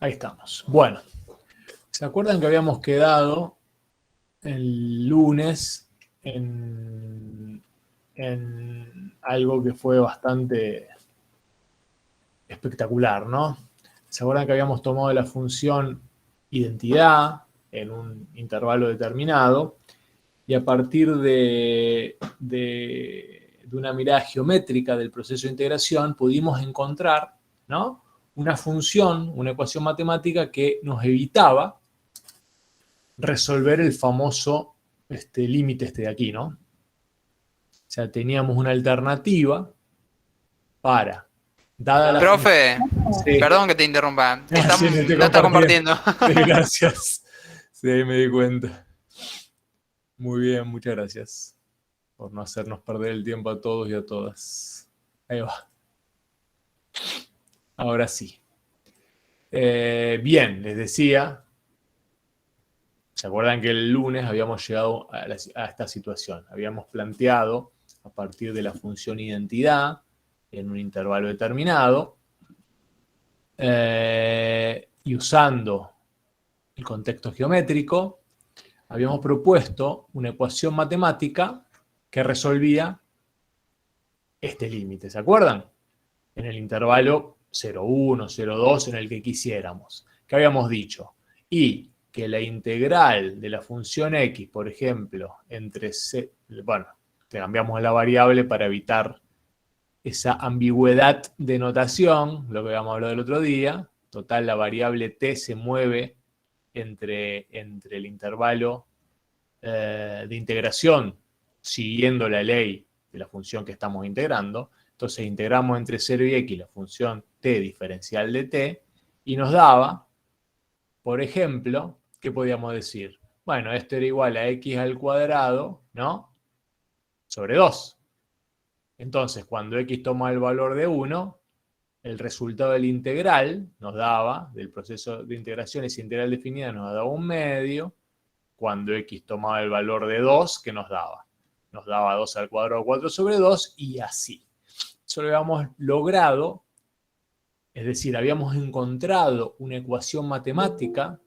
Ahí estamos. Bueno, ¿se acuerdan que habíamos quedado el lunes en algo que fue bastante espectacular, ¿no? ¿Se acuerdan que habíamos tomado la función identidad en un intervalo determinado? Y a partir de una mirada geométrica del proceso de integración pudimos encontrar, ¿no?, una función, una ecuación matemática que nos evitaba resolver el famoso límite de aquí, ¿no? O sea, teníamos una alternativa para, dada la función... Profe, Sí, perdón que te interrumpa. sí, me estoy No está compartiendo. compartiendo. Sí, gracias. Sí, me di cuenta. Muy bien, muchas gracias por no hacernos perder el tiempo a todos y a todas. Ahí va. Ahora sí. Bien, les decía, ¿se acuerdan que el lunes habíamos llegado a esta situación? Habíamos planteado, a partir de la función identidad, en un intervalo determinado, y usando el contexto geométrico, habíamos propuesto una ecuación matemática que resolvía este límite, ¿se acuerdan? En el intervalo 0,1, 0,2 en el que quisiéramos. ¿Qué habíamos dicho? Y que la integral de la función x, por ejemplo, entre c, bueno, cambiamos la variable para evitar esa ambigüedad de notación, lo que habíamos hablado el otro día. Total, la variable t se mueve entre el intervalo de integración siguiendo la ley de la función que estamos integrando. Entonces integramos entre 0 y x la función t diferencial de t y nos daba, por ejemplo, ¿qué podíamos decir? Bueno, esto era igual a x al cuadrado, ¿no?, sobre 2. Entonces, cuando x toma el valor de 1, el resultado del integral nos daba, del proceso de integración, esa integral definida nos daba 1/2. Cuando x tomaba el valor de 2, ¿qué nos daba? Nos daba 2 al cuadrado 4 sobre 2 y así. Eso lo habíamos logrado, es decir, habíamos encontrado una ecuación matemática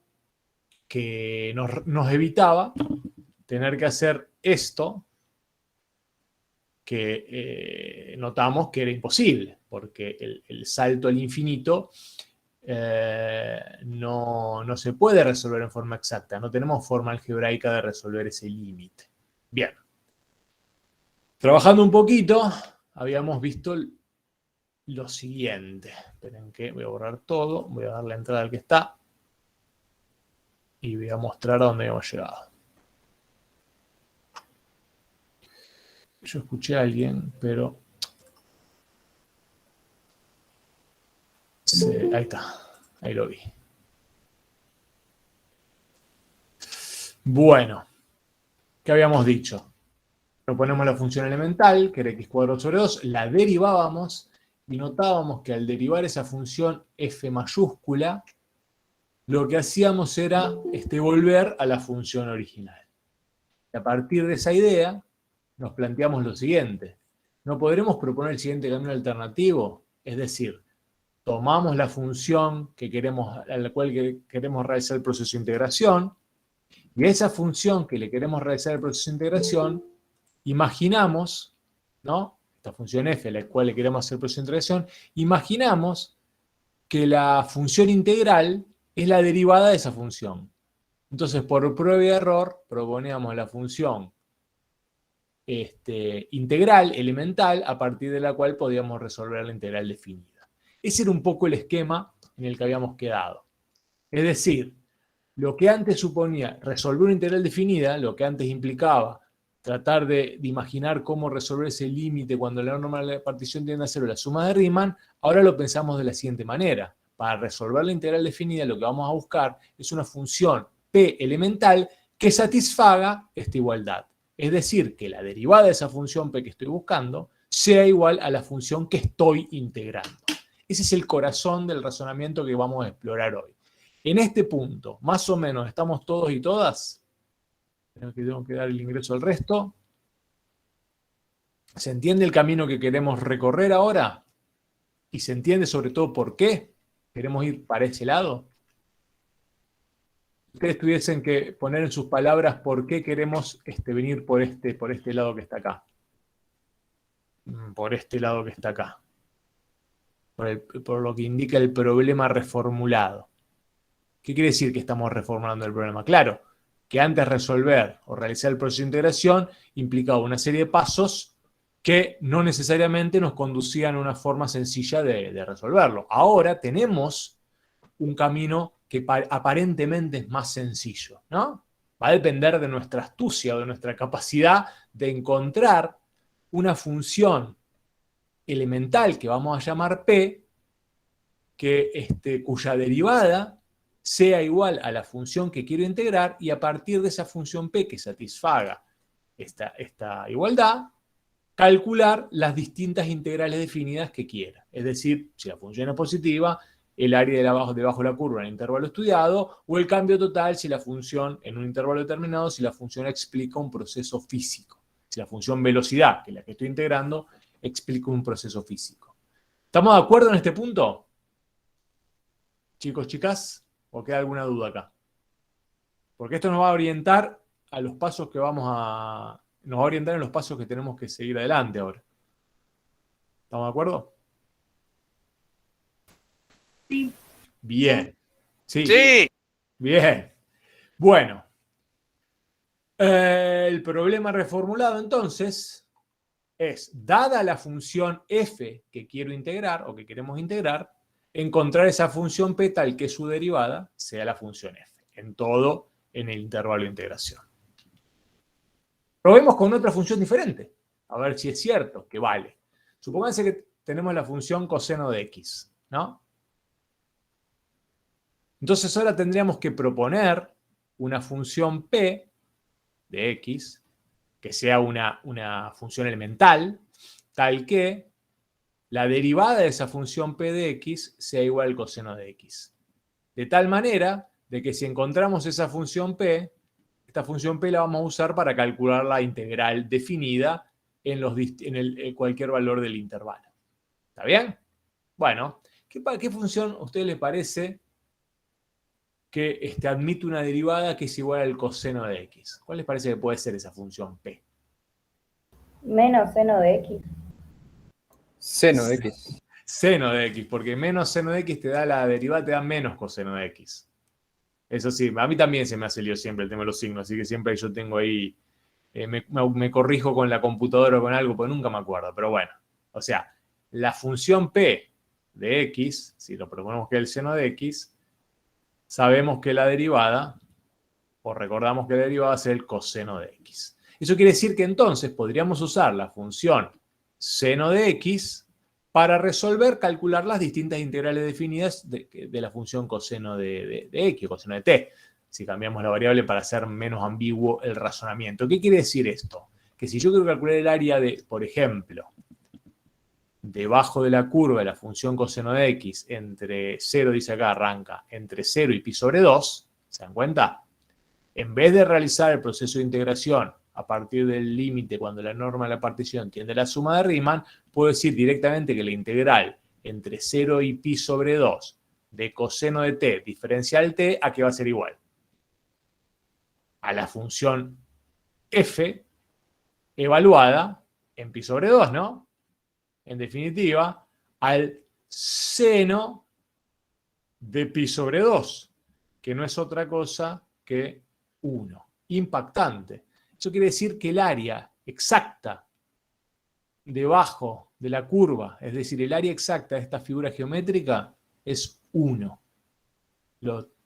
que nos evitaba tener que hacer esto que notamos que era imposible, porque el salto al infinito no se puede resolver en forma exacta, no tenemos forma algebraica de resolver ese límite. Bien. Trabajando un poquito, habíamos visto lo siguiente. Esperen que voy a borrar todo, voy a dar la entrada al que está y voy a mostrar a dónde hemos llegado. Yo escuché a alguien, pero... ahí está, ahí lo vi. Bueno, ¿qué habíamos dicho? Proponemos la función elemental, que era x cuadrado sobre 2, la derivábamos y notábamos que al derivar esa función f mayúscula, lo que hacíamos era volver a la función original. Y a partir de esa idea, nos planteamos lo siguiente. ¿No podremos proponer el siguiente camino alternativo? Es decir, tomamos la función a la cual queremos realizar el proceso de integración, y a esa función que le queremos realizar el proceso de integración, imaginamos, ¿no?, esta función f a la cual le queremos hacer el proceso de integración, imaginamos que la función integral es la derivada de esa función. Entonces, por prueba y error, proponíamos la función integral, elemental, a partir de la cual podíamos resolver la integral definida. Ese era un poco el esquema en el que habíamos quedado. Es decir, lo que antes suponía resolver una integral definida, lo que antes implicaba tratar de imaginar cómo resolver ese límite cuando la norma de la partición tiende a cero, la suma de Riemann, ahora lo pensamos de la siguiente manera. Para resolver la integral definida, lo que vamos a buscar es una función p elemental que satisfaga esta igualdad. Es decir, que la derivada de esa función p que estoy buscando sea igual a la función que estoy integrando. Ese es el corazón del razonamiento que vamos a explorar hoy. En este punto, más o menos, ¿estamos todos y todas? Tengo que dar el ingreso al resto. ¿Se entiende el camino que queremos recorrer ahora? ¿Y se entiende sobre todo por qué? ¿Queremos ir para ese lado? Ustedes tuviesen que poner en sus palabras por qué queremos venir por este lado que está acá. Por este lado que está acá. Por lo que indica el problema reformulado. ¿Qué quiere decir que estamos reformulando el problema? Claro, que antes resolver o realizar el proceso de integración implicaba una serie de pasos que no necesariamente nos conducían a una forma sencilla de resolverlo. Ahora tenemos un camino que aparentemente es más sencillo, ¿no? Va a depender de nuestra astucia o de nuestra capacidad de encontrar una función elemental que vamos a llamar P, cuya derivada sea igual a la función que quiero integrar, y a partir de esa función P que satisfaga esta igualdad, calcular las distintas integrales definidas que quiera. Es decir, si la función es positiva, el área debajo de la curva en el intervalo estudiado, o el cambio total si la función, en un intervalo determinado, si la función explica un proceso físico. Si la función velocidad, que es la que estoy integrando, explica un proceso físico. ¿Estamos de acuerdo en este punto? Chicos, chicas, ¿o queda alguna duda acá? Porque esto nos va a orientar a los pasos que nos va a orientar en los pasos que tenemos que seguir adelante ahora. ¿Estamos de acuerdo? Sí. Bien. Sí. Sí. Bien. Bueno. El problema reformulado entonces es, dada la función f que quiero integrar o que queremos integrar, encontrar esa función p tal que su derivada sea la función f, en todo en el intervalo de integración. Probemos con otra función diferente, a ver si es cierto que vale. Supónganse que tenemos la función coseno de x, ¿no? Entonces ahora tendríamos que proponer una función p de x, que sea una función elemental, tal que la derivada de esa función p de x sea igual al coseno de x. De tal manera de que si encontramos esa función p, esta función p la vamos a usar para calcular la integral definida en cualquier valor del intervalo. ¿Está bien? Bueno, ¿qué función a usted le parece que admite una derivada que es igual al coseno de x? ¿Cuál les parece que puede ser esa función p? Menos seno de x. Seno de x. Seno de x, porque menos seno de x te da la derivada, te da menos coseno de x. Eso sí, a mí también se me hace lío siempre el tema de los signos, así que siempre yo tengo ahí, me corrijo con la computadora o con algo, porque nunca me acuerdo, pero bueno. O sea, la función p de x, si lo proponemos que es el seno de x, sabemos que la derivada, o recordamos que la derivada es el coseno de x. Eso quiere decir que entonces podríamos usar la función seno de x para resolver, calcular las distintas integrales definidas de la función coseno de x, coseno de t, si cambiamos la variable para hacer menos ambiguo el razonamiento. ¿Qué quiere decir esto? Que si yo quiero calcular el área de, por ejemplo, debajo de la curva de la función coseno de x entre 0, dice acá, arranca, entre 0 y pi sobre 2, ¿se dan cuenta? En vez de realizar el proceso de integración a partir del límite cuando la norma de la partición tiende a la suma de Riemann, puedo decir directamente que la integral entre 0 y pi sobre 2 de coseno de t diferencial t, ¿a qué va a ser igual? A la función f evaluada en pi sobre 2, ¿no? En definitiva, al seno de pi sobre 2, que no es otra cosa que 1. Impactante. Eso quiere decir que el área exacta debajo de la curva, es decir, el área exacta de esta figura geométrica es 1.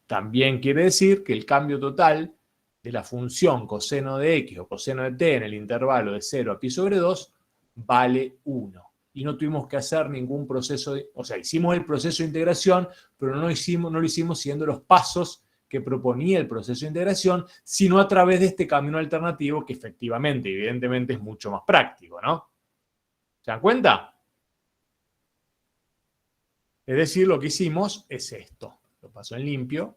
También quiere decir que el cambio total de la función coseno de x o coseno de t en el intervalo de 0 a pi sobre 2 vale 1. Y no tuvimos que hacer ningún proceso, o sea, hicimos el proceso de integración, pero no lo hicimos siguiendo los pasos que proponía el proceso de integración, sino a través de este camino alternativo que efectivamente, evidentemente, es mucho más práctico, ¿no? ¿Se dan cuenta? Es decir, lo que hicimos es esto. Lo paso en limpio.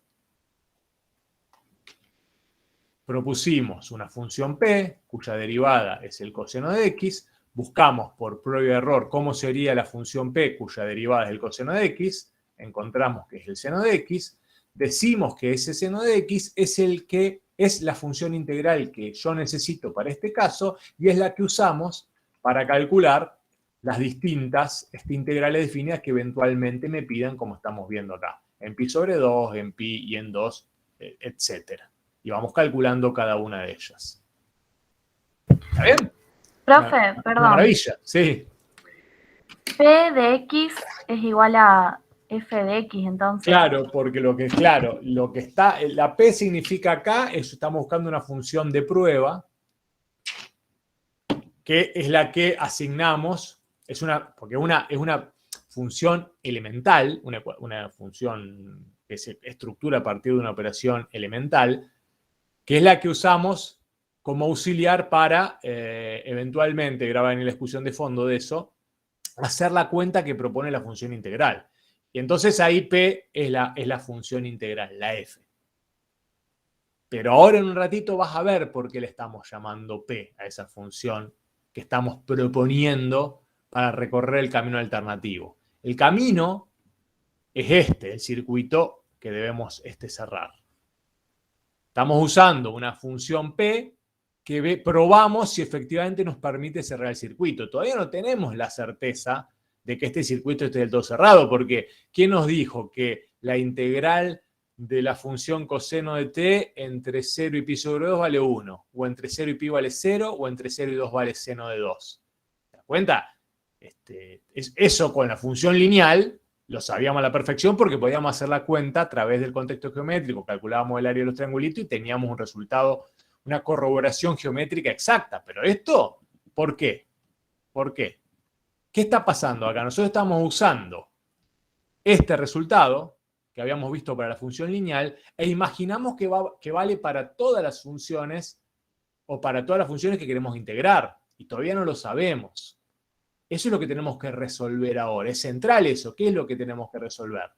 Propusimos una función p, cuya derivada es el coseno de x. Buscamos por prueba y error cómo sería la función p, cuya derivada es el coseno de x. encontramos que es el seno de x, decimos que ese seno de x es el que es la función integral que yo necesito para este caso y es la que usamos para calcular las distintas integrales definidas que eventualmente me pidan, como estamos viendo acá, en pi sobre 2, en pi y en 2, etc. Y vamos calculando cada una de ellas. ¿Está bien? Profe, Una perdón. maravilla, sí. P de X es igual a F de X, entonces. Claro, porque lo que está, la P significa acá, estamos buscando una función de prueba, que es la que asignamos, porque es una función elemental, una función que se estructura a partir de una operación elemental, que es la que usamos como auxiliar para, eventualmente, grabar en la discusión de fondo de eso, hacer la cuenta que propone la función integral. Y entonces ahí P es la función integral, la F. Pero ahora en un ratito vas a ver por qué le estamos llamando P a esa función que estamos proponiendo para recorrer el camino alternativo. El camino es el circuito que debemos cerrar. Estamos usando una función P que probamos si efectivamente nos permite cerrar el circuito. Todavía no tenemos la certeza de que este circuito esté del todo cerrado, porque ¿quién nos dijo que la integral de la función coseno de t entre 0 y pi sobre 2 vale 1? O entre 0 y pi vale 0, o entre 0 y 2 vale seno de 2. ¿Te das cuenta? Eso con la función lineal lo sabíamos a la perfección porque podíamos hacer la cuenta a través del contexto geométrico, calculábamos el área de los triangulitos y teníamos un resultado, una corroboración geométrica exacta. Pero esto, ¿por qué? ¿Por qué? ¿Qué está pasando acá? Nosotros estamos usando este resultado que habíamos visto para la función lineal e imaginamos que vale para todas las funciones o para todas las funciones que queremos integrar. Y todavía no lo sabemos. Eso es lo que tenemos que resolver ahora. Es central eso. ¿Qué es lo que tenemos que resolver?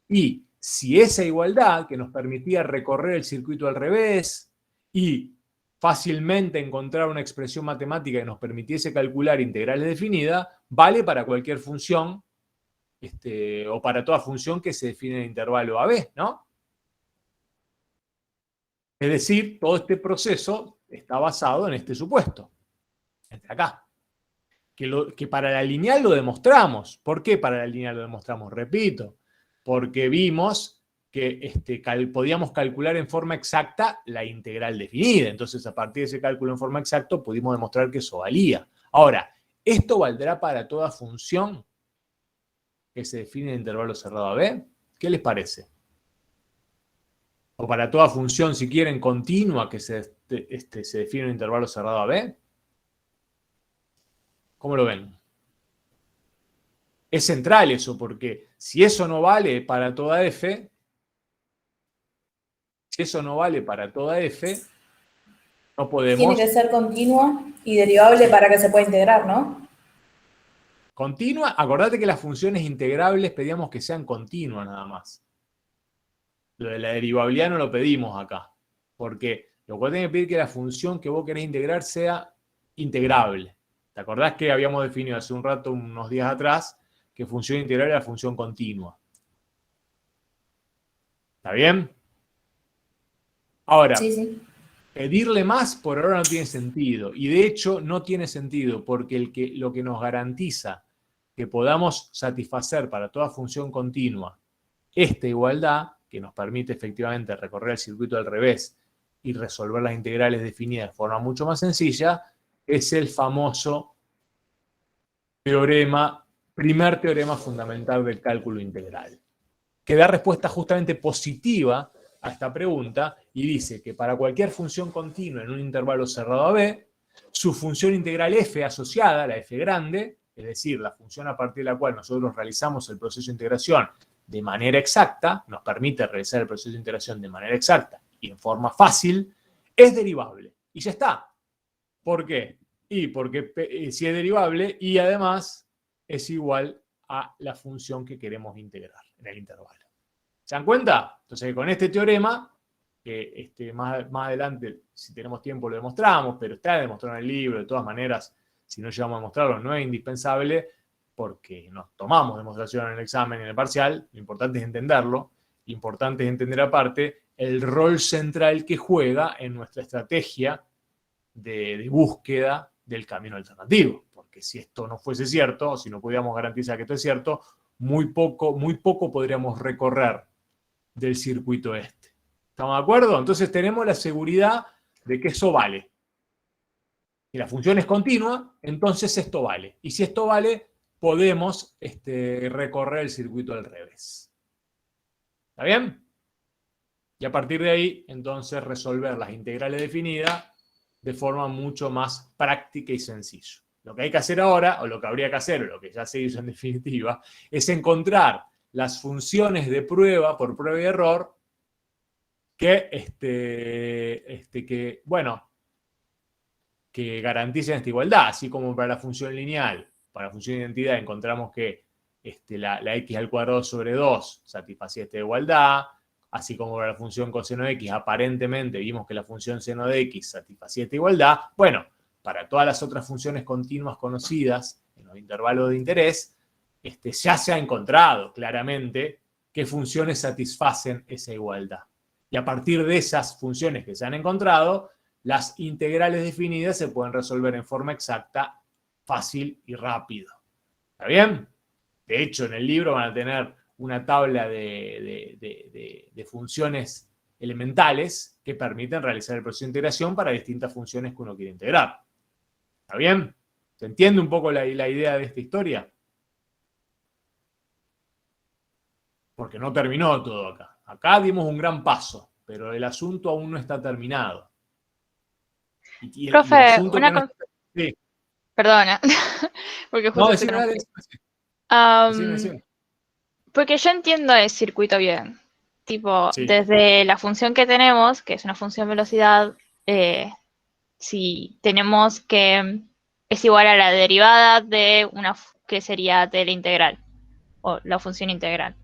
Y si esa igualdad que nos permitía recorrer el circuito al revés y fácilmente encontrar una expresión matemática que nos permitiese calcular integrales definidas, vale para cualquier función o para toda función que se define en el intervalo AB, ¿no? Es decir, todo este proceso está basado en este supuesto. Acá. Que para la lineal lo demostramos. ¿Por qué para la lineal lo demostramos? Repito, porque vimos que podíamos calcular en forma exacta la integral definida. Entonces, a partir de ese cálculo en forma exacta, pudimos demostrar que eso valía. Ahora, ¿esto valdrá para toda función que se define en intervalo cerrado AB? ¿Qué les parece? O para toda función, si quieren, continua que se define en intervalo cerrado AB. ¿Cómo lo ven? Es central eso, porque si eso no vale para toda F, no podemos... Tiene que ser continua y derivable para que se pueda integrar, ¿no? Continua, acordate que las funciones integrables pedíamos que sean continuas nada más. Lo de la derivabilidad no lo pedimos acá, porque lo cual tiene que pedir que la función que vos querés integrar sea integrable. ¿Te acordás que habíamos definido hace un rato, unos días atrás, que función integral era función continua? ¿Está bien? Ahora, Sí. pedirle más por ahora no tiene sentido. Y de hecho no tiene sentido porque lo que nos garantiza que podamos satisfacer para toda función continua esta igualdad, que nos permite efectivamente recorrer el circuito al revés y resolver las integrales definidas de forma mucho más sencilla, es el famoso primer teorema fundamental del cálculo integral, que da respuesta justamente positiva a esta pregunta y dice que para cualquier función continua en un intervalo cerrado AB, su función integral f asociada, la f grande, es decir, la función a partir de la cual nosotros realizamos el proceso de integración de manera exacta, nos permite realizar el proceso de integración de manera exacta y en forma fácil, es derivable. Y ya está. ¿Por qué? Y porque si es derivable y además es igual a la función que queremos integrar en el intervalo. ¿Se dan cuenta? Entonces, con este teorema, que más adelante, si tenemos tiempo, lo demostramos, pero está demostrado en el libro, de todas maneras, si no llegamos a demostrarlo, no es indispensable, porque nos tomamos demostración en el examen y en el parcial, lo importante es entenderlo, lo importante es entender aparte el rol central que juega en nuestra estrategia de búsqueda del camino alternativo. Porque si esto no fuese cierto, o si no pudiéramos garantizar que esto es cierto, muy poco podríamos recorrer del circuito este. ¿Estamos de acuerdo? Entonces tenemos la seguridad de que eso vale. Si la función es continua, entonces esto vale. Y si esto vale, podemos recorrer el circuito al revés. ¿Está bien? Y a partir de ahí, entonces, resolver las integrales definidas de forma mucho más práctica y sencilla. Lo que hay que hacer ahora, o lo que habría que hacer, o lo que ya se hizo en definitiva, es encontrar las funciones de prueba por prueba y error que garanticen esta igualdad, así como para la función lineal, para la función de identidad encontramos que la x al cuadrado sobre 2 satisfacía esta igualdad, así como para la función coseno de x aparentemente vimos que la función seno de x satisfacía esta igualdad. Bueno, para todas las otras funciones continuas conocidas en los intervalos de interés, ya se ha encontrado claramente qué funciones satisfacen esa igualdad. Y a partir de esas funciones que se han encontrado, las integrales definidas se pueden resolver en forma exacta, fácil y rápido. ¿Está bien? De hecho, en el libro van a tener una tabla de funciones elementales que permiten realizar el proceso de integración para distintas funciones que uno quiere integrar. ¿Está bien? ¿Se entiende un poco la idea de esta historia? Porque no terminó todo acá. Acá dimos un gran paso, pero el asunto aún no está terminado. Profe, asunto una que no cosa. está... Sí. Perdona, porque justo No, estoy decime, con- dale, Am, decime. Porque yo entiendo el circuito bien. Tipo, Sí. desde la función que tenemos, que es una función velocidad, si tenemos que es igual a la derivada de que sería de la integral, o la función integral.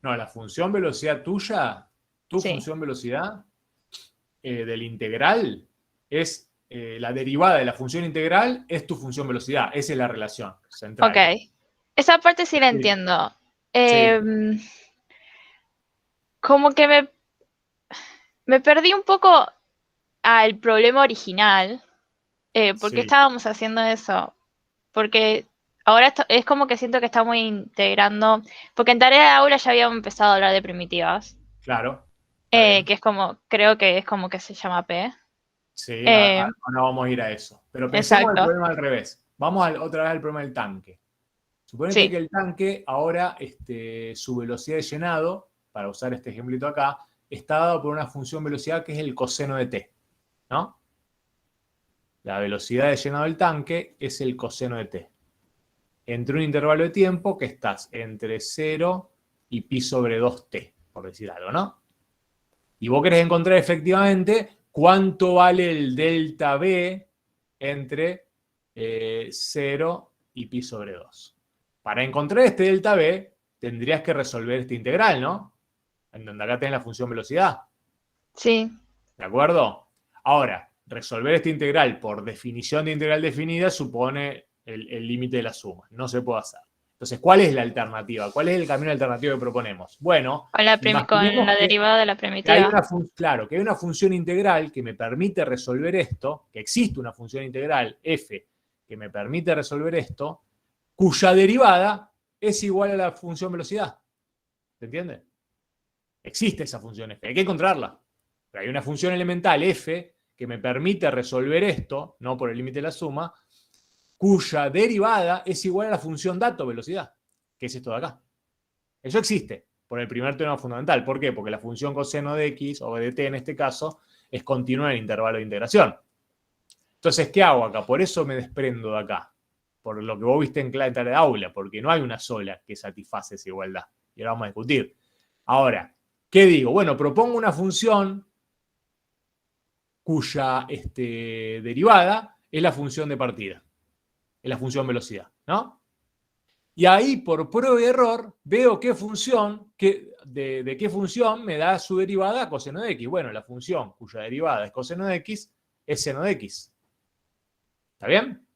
No, la función velocidad tuya, tu Sí. función velocidad del integral es la derivada de la función integral es tu función velocidad. Esa es la relación central. Ok. Esa parte sí la Sí. entiendo. Sí. Como que me perdí un poco al problema original. ¿Por qué Sí, estábamos haciendo eso? Porque ahora es como que siento que estamos integrando. Porque en tarea de aula ya habíamos empezado a hablar de primitivas. claro. Está bien. Que es como, creo que es como que se llama P. Sí, Eh, ahora vamos a ir a eso. Pero pensemos el exacto. problema al revés. Vamos otra vez al problema del tanque. Suponete Sí. que el tanque ahora, su velocidad de llenado, para usar este ejemplito acá, está dado por una función velocidad que es el coseno de t, ¿no? La velocidad de llenado del tanque es el coseno de t. Entre un intervalo de tiempo que estás entre 0 y pi sobre 2t, por decir algo, ¿no? Y vos querés encontrar efectivamente cuánto vale el delta b entre 0 y pi sobre 2. Para encontrar este delta b, tendrías que resolver esta integral, ¿no? En donde acá tenés la función velocidad. Sí. ¿De acuerdo? Ahora, resolver esta integral por definición de integral definida supone el límite de la suma. No se puede hacer. Entonces, ¿cuál es la alternativa? ¿Cuál es el camino alternativo que proponemos? Bueno, Con la imaginemos que derivada de la hay primitiva. claro, que hay una función integral que me permite resolver esto, que existe una función integral f que me permite resolver esto, cuya derivada es igual a la función velocidad. ¿Se entiende? Existe esa función f, hay que encontrarla. Pero hay una función elemental f que me permite resolver esto, no por el límite de la suma, cuya derivada es igual a la función dato velocidad, que es esto de acá. Eso existe por el primer teorema fundamental. ¿Por qué? Porque la función coseno de x, o de t en este caso, es continua en el intervalo de integración. Entonces, ¿qué hago acá? Por eso me desprendo de acá. Por lo que vos viste en tarea de aula, porque no hay una sola que satisface esa igualdad. Y ahora vamos a discutir. Ahora, ¿qué digo? Bueno, propongo una función cuya derivada es la función de partida. Es la función velocidad, ¿no? Y ahí, por prueba y error, veo qué función, de qué función me da su derivada coseno de x. Bueno, la función cuya derivada es coseno de x es seno de x. ¿Está bien?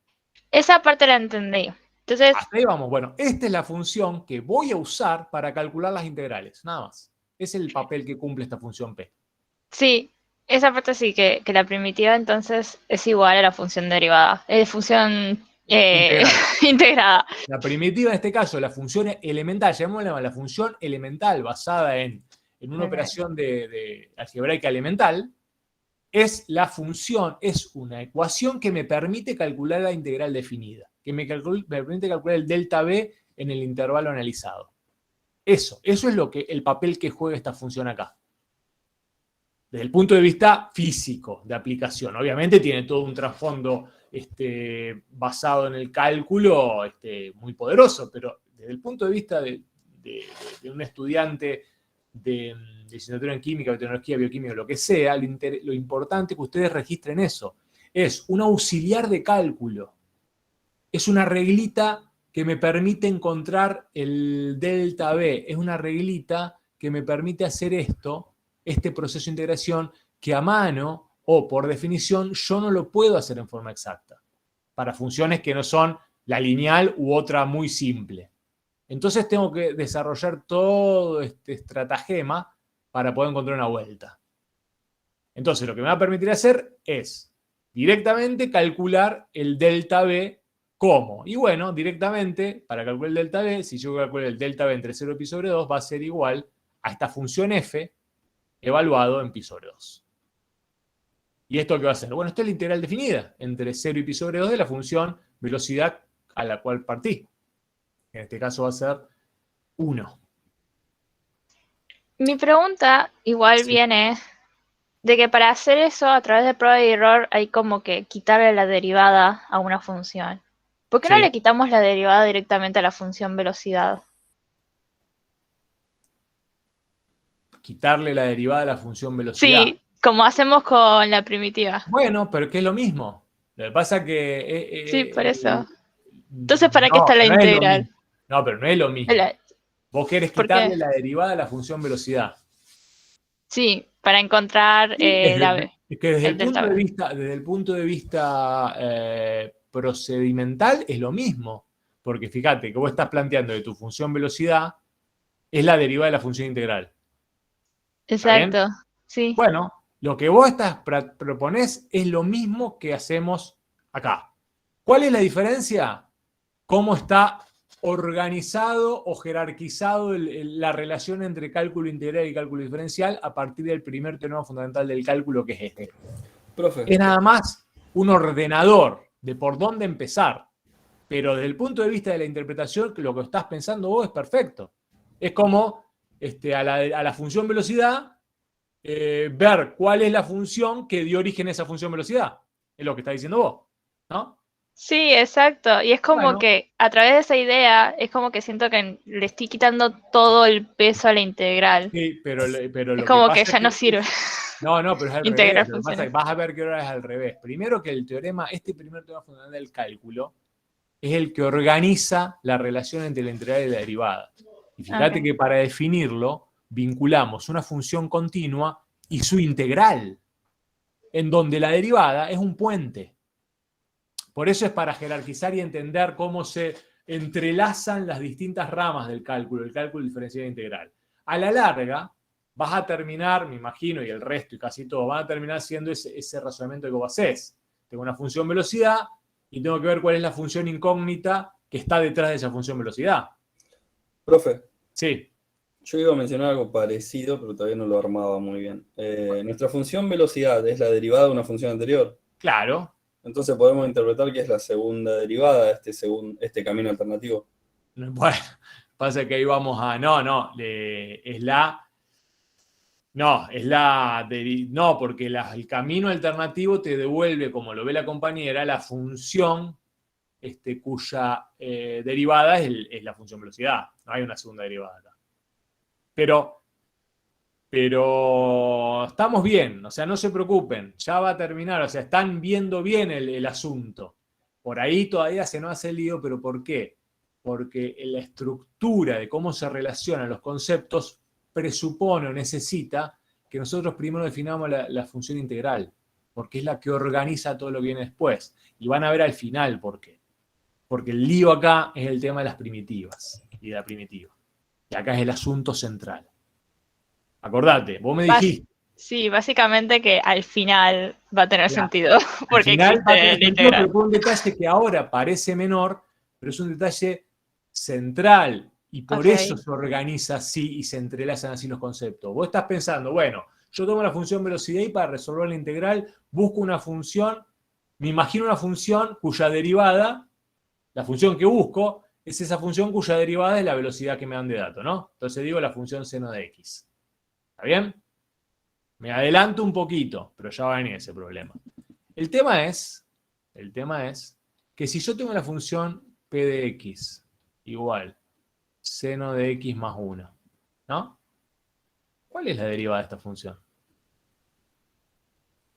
Esa parte la entendí. Entonces, Hasta ahí vamos. Bueno, esta es la función que voy a usar para calcular las integrales, nada más. Es el papel que cumple esta función P. sí, esa parte sí que la primitiva entonces es igual a la función derivada. Es función Integral. integrada. La primitiva en este caso, la función elemental, llamémosla la función elemental basada en una operación de algebraica elemental, es la función, es una ecuación que me permite calcular la integral definida, que me permite calcular el delta B en el intervalo analizado. Eso es el papel que juega esta función acá. Desde el punto de vista físico de aplicación. Obviamente tiene todo un trasfondo basado en el cálculo muy poderoso, pero desde el punto de vista de un estudiante de licenciatura en química, biotecnología, bioquímica, lo que sea, lo importante es que ustedes registren eso. Es un auxiliar de cálculo. Es una reglita que me permite encontrar el delta B. Es una reglita que me permite hacer este proceso de integración que a mano o por definición yo no lo puedo hacer en forma exacta. Para funciones que no son la lineal u otra muy simple. Entonces tengo que desarrollar todo este estratagema para poder encontrar una vuelta. Entonces lo que me va a permitir hacer es directamente calcular el delta B. ¿Cómo? Y bueno, directamente, para calcular el delta B, si yo calculo el delta B entre 0 y pi sobre 2, va a ser igual a esta función f evaluado en pi sobre 2. ¿Y esto qué va a ser? Bueno, esto es la integral definida entre 0 y pi sobre 2 de la función velocidad a la cual partí. En este caso va a ser 1. Mi pregunta igual viene de que para hacer eso a través de prueba y error hay como que quitarle la derivada a una función. ¿Por qué no le quitamos la derivada directamente a la función velocidad? Quitarle la derivada a la función velocidad. Sí, como hacemos con la primitiva. Bueno, pero que es lo mismo. Lo que pasa que... Sí, por eso. Entonces, ¿para qué está la integral? No, pero no es lo mismo. Vos querés quitarle la derivada a la función velocidad. Sí, para encontrar la B. Es que desde el punto de vista procedimental es lo mismo. Porque fíjate que vos estás planteando que tu función velocidad es la derivada de la función integral. Exacto, sí. Bueno, lo que vos proponés es lo mismo que hacemos acá. ¿Cuál es la diferencia? ¿Cómo está organizado o jerarquizado la relación entre cálculo integral y cálculo diferencial a partir del primer teorema fundamental del cálculo, que es este? Profe. Es nada más un ordenador de por dónde empezar. Pero desde el punto de vista de la interpretación, lo que estás pensando vos es perfecto. Es como a la función velocidad, ver cuál es la función que dio origen a esa función velocidad. Es lo que estás diciendo vos, ¿no? Sí, exacto. Y es como que a través de esa idea, es como que siento que le estoy quitando todo el peso a la integral. Sí, pero es como que ya no sirve. No, pero es al Integrar revés. Lo que pasa es que vas a ver que ahora es al revés. Primero que el teorema, este primer teorema fundamental del cálculo, es el que organiza la relación entre la integral y la derivada. Y fíjate que para definirlo, vinculamos una función continua y su integral, en donde la derivada es un puente. Por eso es para jerarquizar y entender cómo se entrelazan las distintas ramas del cálculo, el cálculo diferencial integral. A la larga, vas a terminar, me imagino, y el resto y casi todo, van a terminar siendo ese razonamiento que vos hacés. Tengo una función velocidad y tengo que ver cuál es la función incógnita que está detrás de esa función velocidad. Profe. Sí. Yo iba a mencionar algo parecido, pero todavía no lo armaba muy bien. Nuestra función velocidad es la derivada de una función anterior. Claro. Entonces podemos interpretar que es la segunda derivada de este camino alternativo. Bueno, pasa que ahí vamos a... No, porque el camino alternativo te devuelve, como lo ve la compañera, la función cuya derivada es la función velocidad. No hay una segunda derivada acá. Pero estamos bien, o sea, no se preocupen, ya va a terminar, o sea, están viendo bien el asunto. Por ahí todavía se nos hace el lío, pero ¿por qué? Porque la estructura de cómo se relacionan los conceptos presupone o necesita que nosotros primero definamos la función integral, porque es la que organiza todo lo que viene después. Y van a ver al final por qué. Porque el lío acá es el tema de las primitivas y de la primitiva. Y acá es el asunto central. Acordate, vos me dijiste. Sí, básicamente que al final va a tener Claro. sentido, Al porque final va a tener existe la sentido, integral. pero por un detalle que ahora parece menor, pero es un detalle central y por Ok. eso se organiza así y se entrelazan así los conceptos. Vos estás pensando, bueno, yo tomo la función velocidad y para resolver la integral busco una función, me imagino una función cuya derivada, la función que busco, es esa función cuya derivada es la velocidad que me dan de dato, ¿no? Entonces digo la función seno de x. ¿Está bien? Me adelanto un poquito, pero ya va a venir ese problema. El tema es que si yo tengo la función p de x igual seno de x más 1, ¿no? ¿Cuál es la derivada de esta función?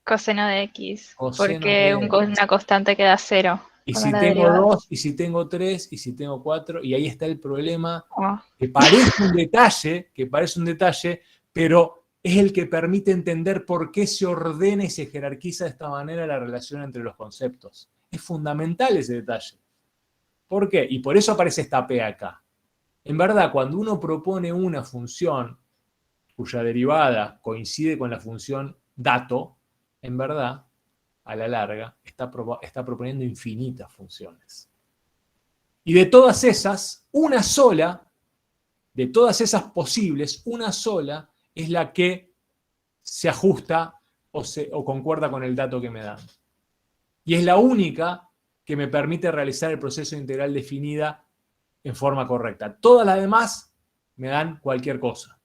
Coseno de x, Coseno porque de x. una constante queda 0 Y con si la tengo derivada. 2, y si tengo 3, y si tengo 4, y ahí está el problema Oh, que parece un detalle, pero es el que permite entender por qué se ordena y se jerarquiza de esta manera la relación entre los conceptos. Es fundamental ese detalle. ¿Por qué? Y por eso aparece esta P acá. En verdad, cuando uno propone una función cuya derivada coincide con la función dato, en verdad, a la larga, está proponiendo infinitas funciones. Y de todas esas, una sola, de todas esas posibles, una sola es la que se ajusta o concuerda con el dato que me dan. Y es la única que me permite realizar el proceso integral definida en forma correcta. Todas las demás me dan cualquier cosa.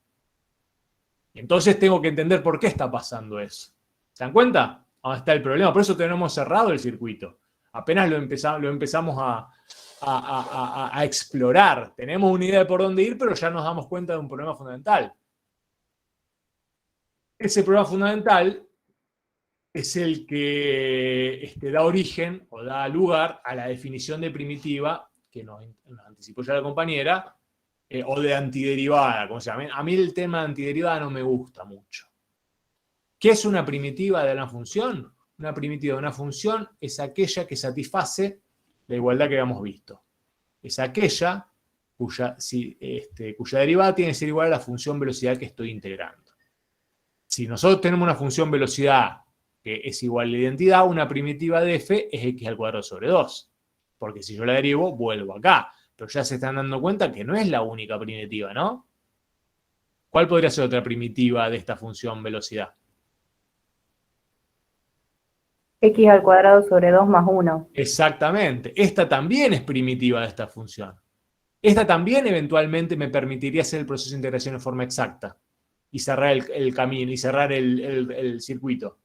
Entonces tengo que entender por qué está pasando eso. ¿Se dan cuenta? ¿Dónde está el problema? Por eso tenemos cerrado el circuito. Apenas lo empezamos a explorar. Tenemos una idea de por dónde ir, pero ya nos damos cuenta de un problema fundamental. Ese problema fundamental es el que da origen o da lugar a la definición de primitiva que nos anticipó ya la compañera, o de antiderivada, como se llama. A mí el tema de antiderivada no me gusta mucho. ¿Qué es una primitiva de una función? Una primitiva de una función es aquella que satisface la igualdad que habíamos visto. Es aquella cuya derivada tiene que ser igual a la función velocidad que estoy integrando. Si nosotros tenemos una función velocidad que es igual a la identidad, una primitiva de f es x al cuadrado sobre 2. Porque si yo la derivo, vuelvo acá. Pero ya se están dando cuenta que no es la única primitiva, ¿no? ¿Cuál podría ser otra primitiva de esta función velocidad? X al cuadrado sobre 2 más 1. Exactamente. Esta también es primitiva de esta función. Esta también eventualmente me permitiría hacer el proceso de integración en forma exacta y cerrar el camino y cerrar el circuito.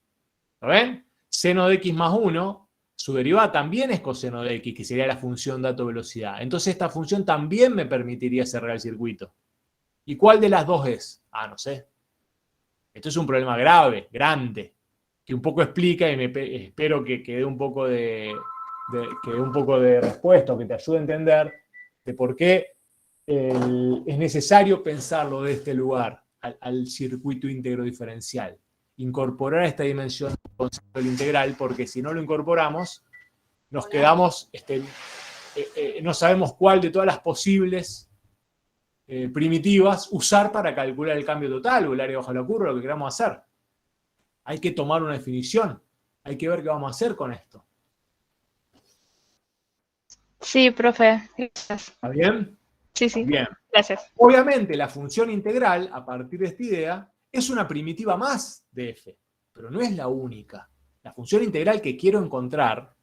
¿Lo ven? Seno de x más 1, su derivada también es coseno de x, que sería la función dato-velocidad. Entonces esta función también me permitiría cerrar el circuito. ¿Y cuál de las dos es? Ah, no sé. Esto es un problema grave, grande, que un poco explica y espero que dé un poco de respuesta, o que te ayude a entender de por qué es necesario pensarlo de este lugar, al circuito íntegro diferencial. Incorporar esta dimensión del concepto del integral, porque si no lo incorporamos, nos quedamos, no sabemos cuál de todas las posibles primitivas usar para calcular el cambio total o el área bajo la curva, lo que queramos hacer. Hay que tomar una definición, hay que ver qué vamos a hacer con esto. sí, profe. Gracias. ¿Está bien? Sí, sí. Bien. Gracias. Obviamente la función integral, a partir de esta idea, es una primitiva más de f, pero no es la única. La función integral que quiero encontrar,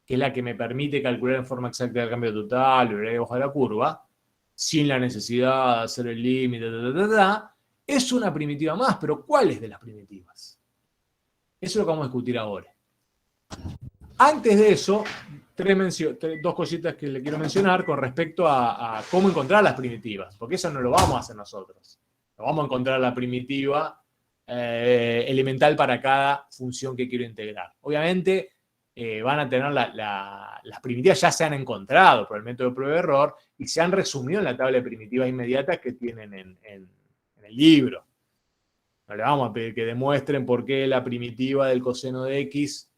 que es la que me permite calcular en forma exacta el cambio total o el área bajo la curva, sin la necesidad de hacer el límite, es una primitiva más, pero ¿cuáles de las primitivas? Eso es lo que vamos a discutir ahora. Antes de eso, dos cositas que le quiero mencionar con respecto a cómo encontrar las primitivas, porque eso no lo vamos a hacer nosotros. No vamos a encontrar la primitiva elemental para cada función que quiero integrar. Obviamente van a tener las primitivas, ya se han encontrado por el método de prueba de error y se han resumido en la tabla de primitivas inmediatas que tienen en el libro. No le vamos a pedir que demuestren por qué la primitiva del coseno de x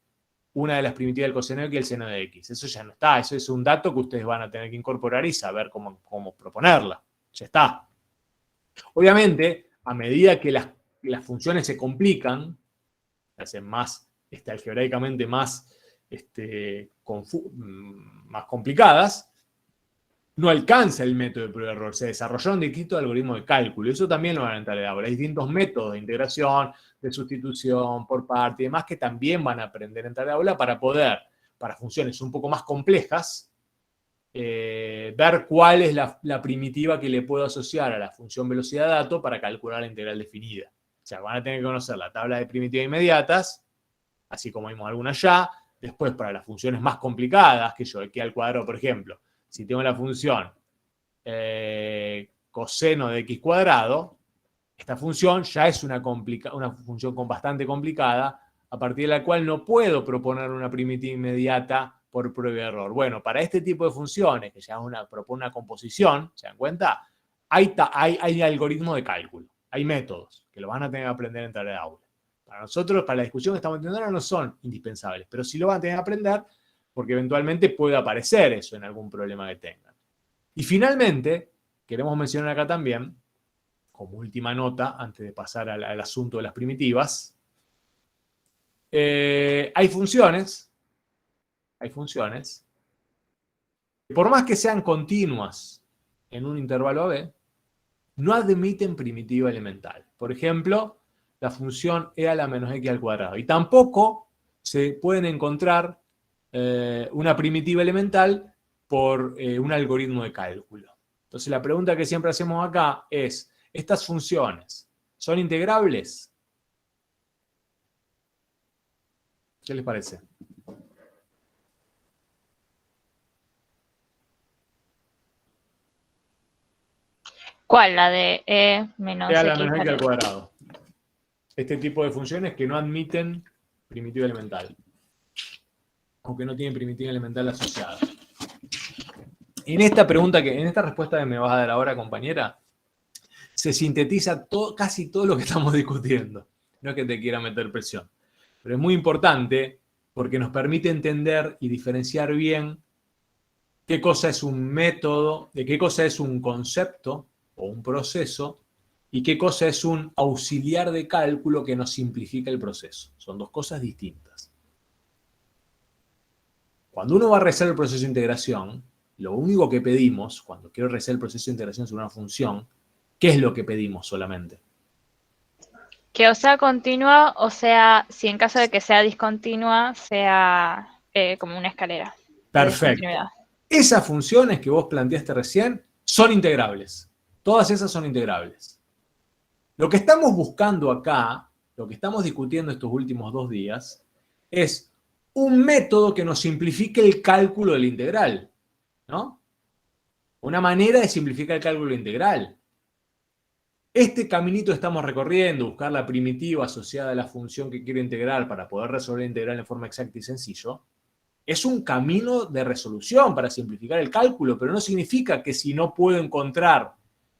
una de las primitivas del coseno de x y el seno de x. Eso ya no está, eso es un dato que ustedes van a tener que incorporar y saber cómo proponerla. Ya está. Obviamente, a medida que las funciones se complican, se hacen más algebraicamente más complicadas, no alcanza el método de prueba de error. Se desarrollaron distintos algoritmos de cálculo. Eso también lo van a entrar en aula. Hay distintos métodos de integración, de sustitución por parte y demás que también van a aprender a entrar en aula para poder, para funciones un poco más complejas, ver cuál es la primitiva que le puedo asociar a la función velocidad de dato para calcular la integral definida. O sea, van a tener que conocer la tabla de primitivas inmediatas, así como vimos algunas ya. Después, para las funciones más complicadas, que yo, x al cuadrado, por ejemplo, si tengo la función coseno de x cuadrado, esta función ya es una función bastante complicada, a partir de la cual no puedo proponer una primitiva inmediata por prueba de error. Bueno, para este tipo de funciones, que ya propone una composición, ¿se dan cuenta? Hay algoritmos de cálculo, hay métodos que lo van a tener que aprender en tarea de aula. Para nosotros, para la discusión que estamos teniendo ahora, no son indispensables, pero sí lo van a tener que aprender porque eventualmente puede aparecer eso en algún problema que tengan. Y finalmente, queremos mencionar acá también, como última nota, antes de pasar al asunto de las primitivas, hay funciones, que por más que sean continuas en un intervalo AB, no admiten primitiva elemental. Por ejemplo, la función e a la menos x al cuadrado. Y tampoco se pueden encontrar una primitiva elemental por un algoritmo de cálculo. Entonces la pregunta que siempre hacemos acá es, ¿estas funciones son integrables? ¿Qué les parece? ¿Cuál? La de e menos E a la x menos x al al cuadrado. Este tipo de funciones que no admiten primitiva elemental. O que no tienen primitiva elemental asociada. En esta respuesta que me vas a dar ahora, compañera, se sintetiza casi todo lo que estamos discutiendo. No es que te quiera meter presión. Pero es muy importante porque nos permite entender y diferenciar bien qué cosa es un método, de qué cosa es un concepto o un proceso y qué cosa es un auxiliar de cálculo que nos simplifica el proceso. Son dos cosas distintas. Cuando uno va a realizar el proceso de integración, lo único que pedimos, cuando quiero realizar el proceso de integración sobre una función, ¿qué es lo que pedimos solamente? Que o sea continua, o sea, si en caso de que sea discontinua, sea como una escalera. Perfecto. Esas funciones que vos planteaste recién son integrables. Todas esas son integrables. Lo que estamos buscando acá, lo que estamos discutiendo estos últimos 2 días, es un método que nos simplifique el cálculo de la integral, ¿no? Una manera de simplificar el cálculo integral. Este caminito estamos recorriendo, buscar la primitiva asociada a la función que quiero integrar para poder resolver la integral en forma exacta y sencillo, es un camino de resolución para simplificar el cálculo, pero no significa que si no puedo encontrar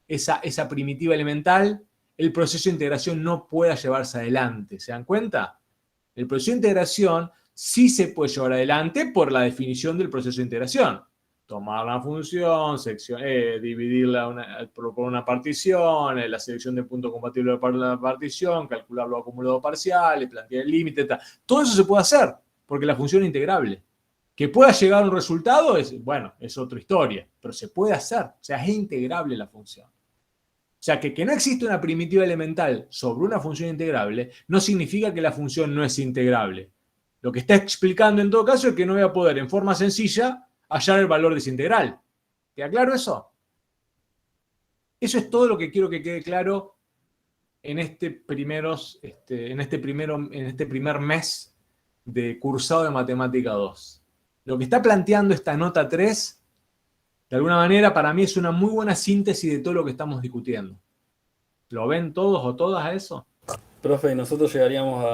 esa primitiva elemental, el proceso de integración no pueda llevarse adelante. ¿Se dan cuenta? El proceso de integración sí se puede llevar adelante por la definición del proceso de integración. Tomar la función, dividirla por una partición, la selección de punto compatible de la partición, calcular los acumulados parciales, plantear el límite, tal. Todo eso se puede hacer, porque la función es integrable. Que pueda llegar a un resultado, es otra historia, pero se puede hacer, o sea, es integrable la función. O sea, que no existe una primitiva elemental sobre una función integrable, no significa que la función no es integrable. Lo que está explicando en todo caso es que no voy a poder en forma sencilla hallar el valor de esa integral. ¿Queda claro eso? Eso es todo lo que quiero que quede claro en este primer mes de cursado de Matemática 2. Lo que está planteando esta nota 3, de alguna manera, para mí es una muy buena síntesis de todo lo que estamos discutiendo. ¿Lo ven todos o todas a eso? Profe, ¿nosotros llegaríamos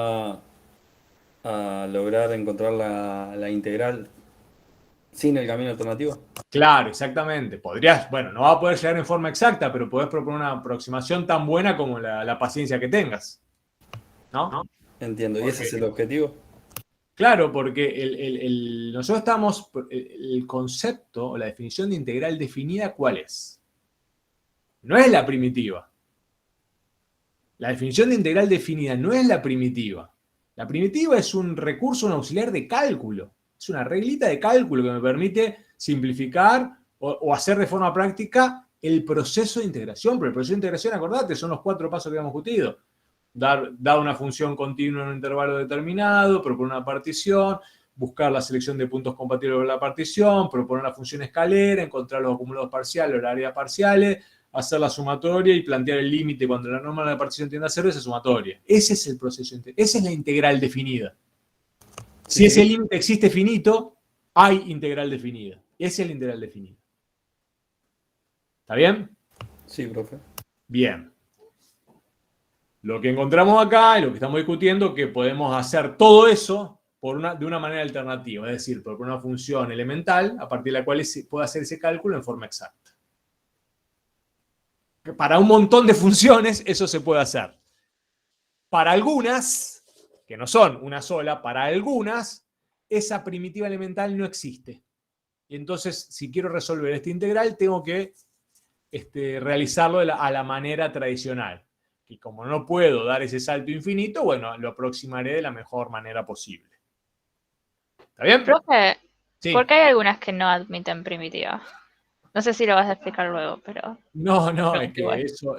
a lograr encontrar la integral sin el camino alternativo? Claro, exactamente. Podrías, no va a poder llegar en forma exacta, pero podés proponer una aproximación tan buena como la paciencia que tengas. ¿No? Entiendo. ¿Y ese es el objetivo? Claro, porque nosotros estamos, el concepto o la definición de integral definida, ¿cuál es? No es la primitiva. La definición de integral definida no es la primitiva. La primitiva es un recurso, un auxiliar de cálculo. Es una reglita de cálculo que me permite simplificar o hacer de forma práctica el proceso de integración. Pero el proceso de integración, acordate, son los 4 pasos que habíamos discutido. Dar una función continua en un intervalo determinado, proponer una partición, buscar la selección de puntos compatibles con la partición, proponer una función escalera, encontrar los acumulados parciales o las áreas parciales, hacer la sumatoria y plantear el límite cuando la norma de la partición tiende a cero, esa sumatoria. Ese es el proceso, esa es la integral definida. Si ese límite existe finito, hay integral definida. Esa es la integral definida. ¿Está bien? Sí, profe. Bien. Lo que encontramos acá y lo que estamos discutiendo es que podemos hacer todo eso de una manera alternativa, es decir, por una función elemental a partir de la cual se puede hacer ese cálculo en forma exacta. Para un montón de funciones eso se puede hacer. Para algunas, que no son una sola, para algunas, esa primitiva elemental no existe. Y entonces, si quiero resolver esta integral, tengo que realizarlo a la manera tradicional. Y como no puedo dar ese salto infinito, bueno, lo aproximaré de la mejor manera posible. ¿Está bien? Profe, Sí. ¿por qué hay algunas que no admiten primitiva? No sé si lo vas a explicar luego, pero... No, es que igual. eso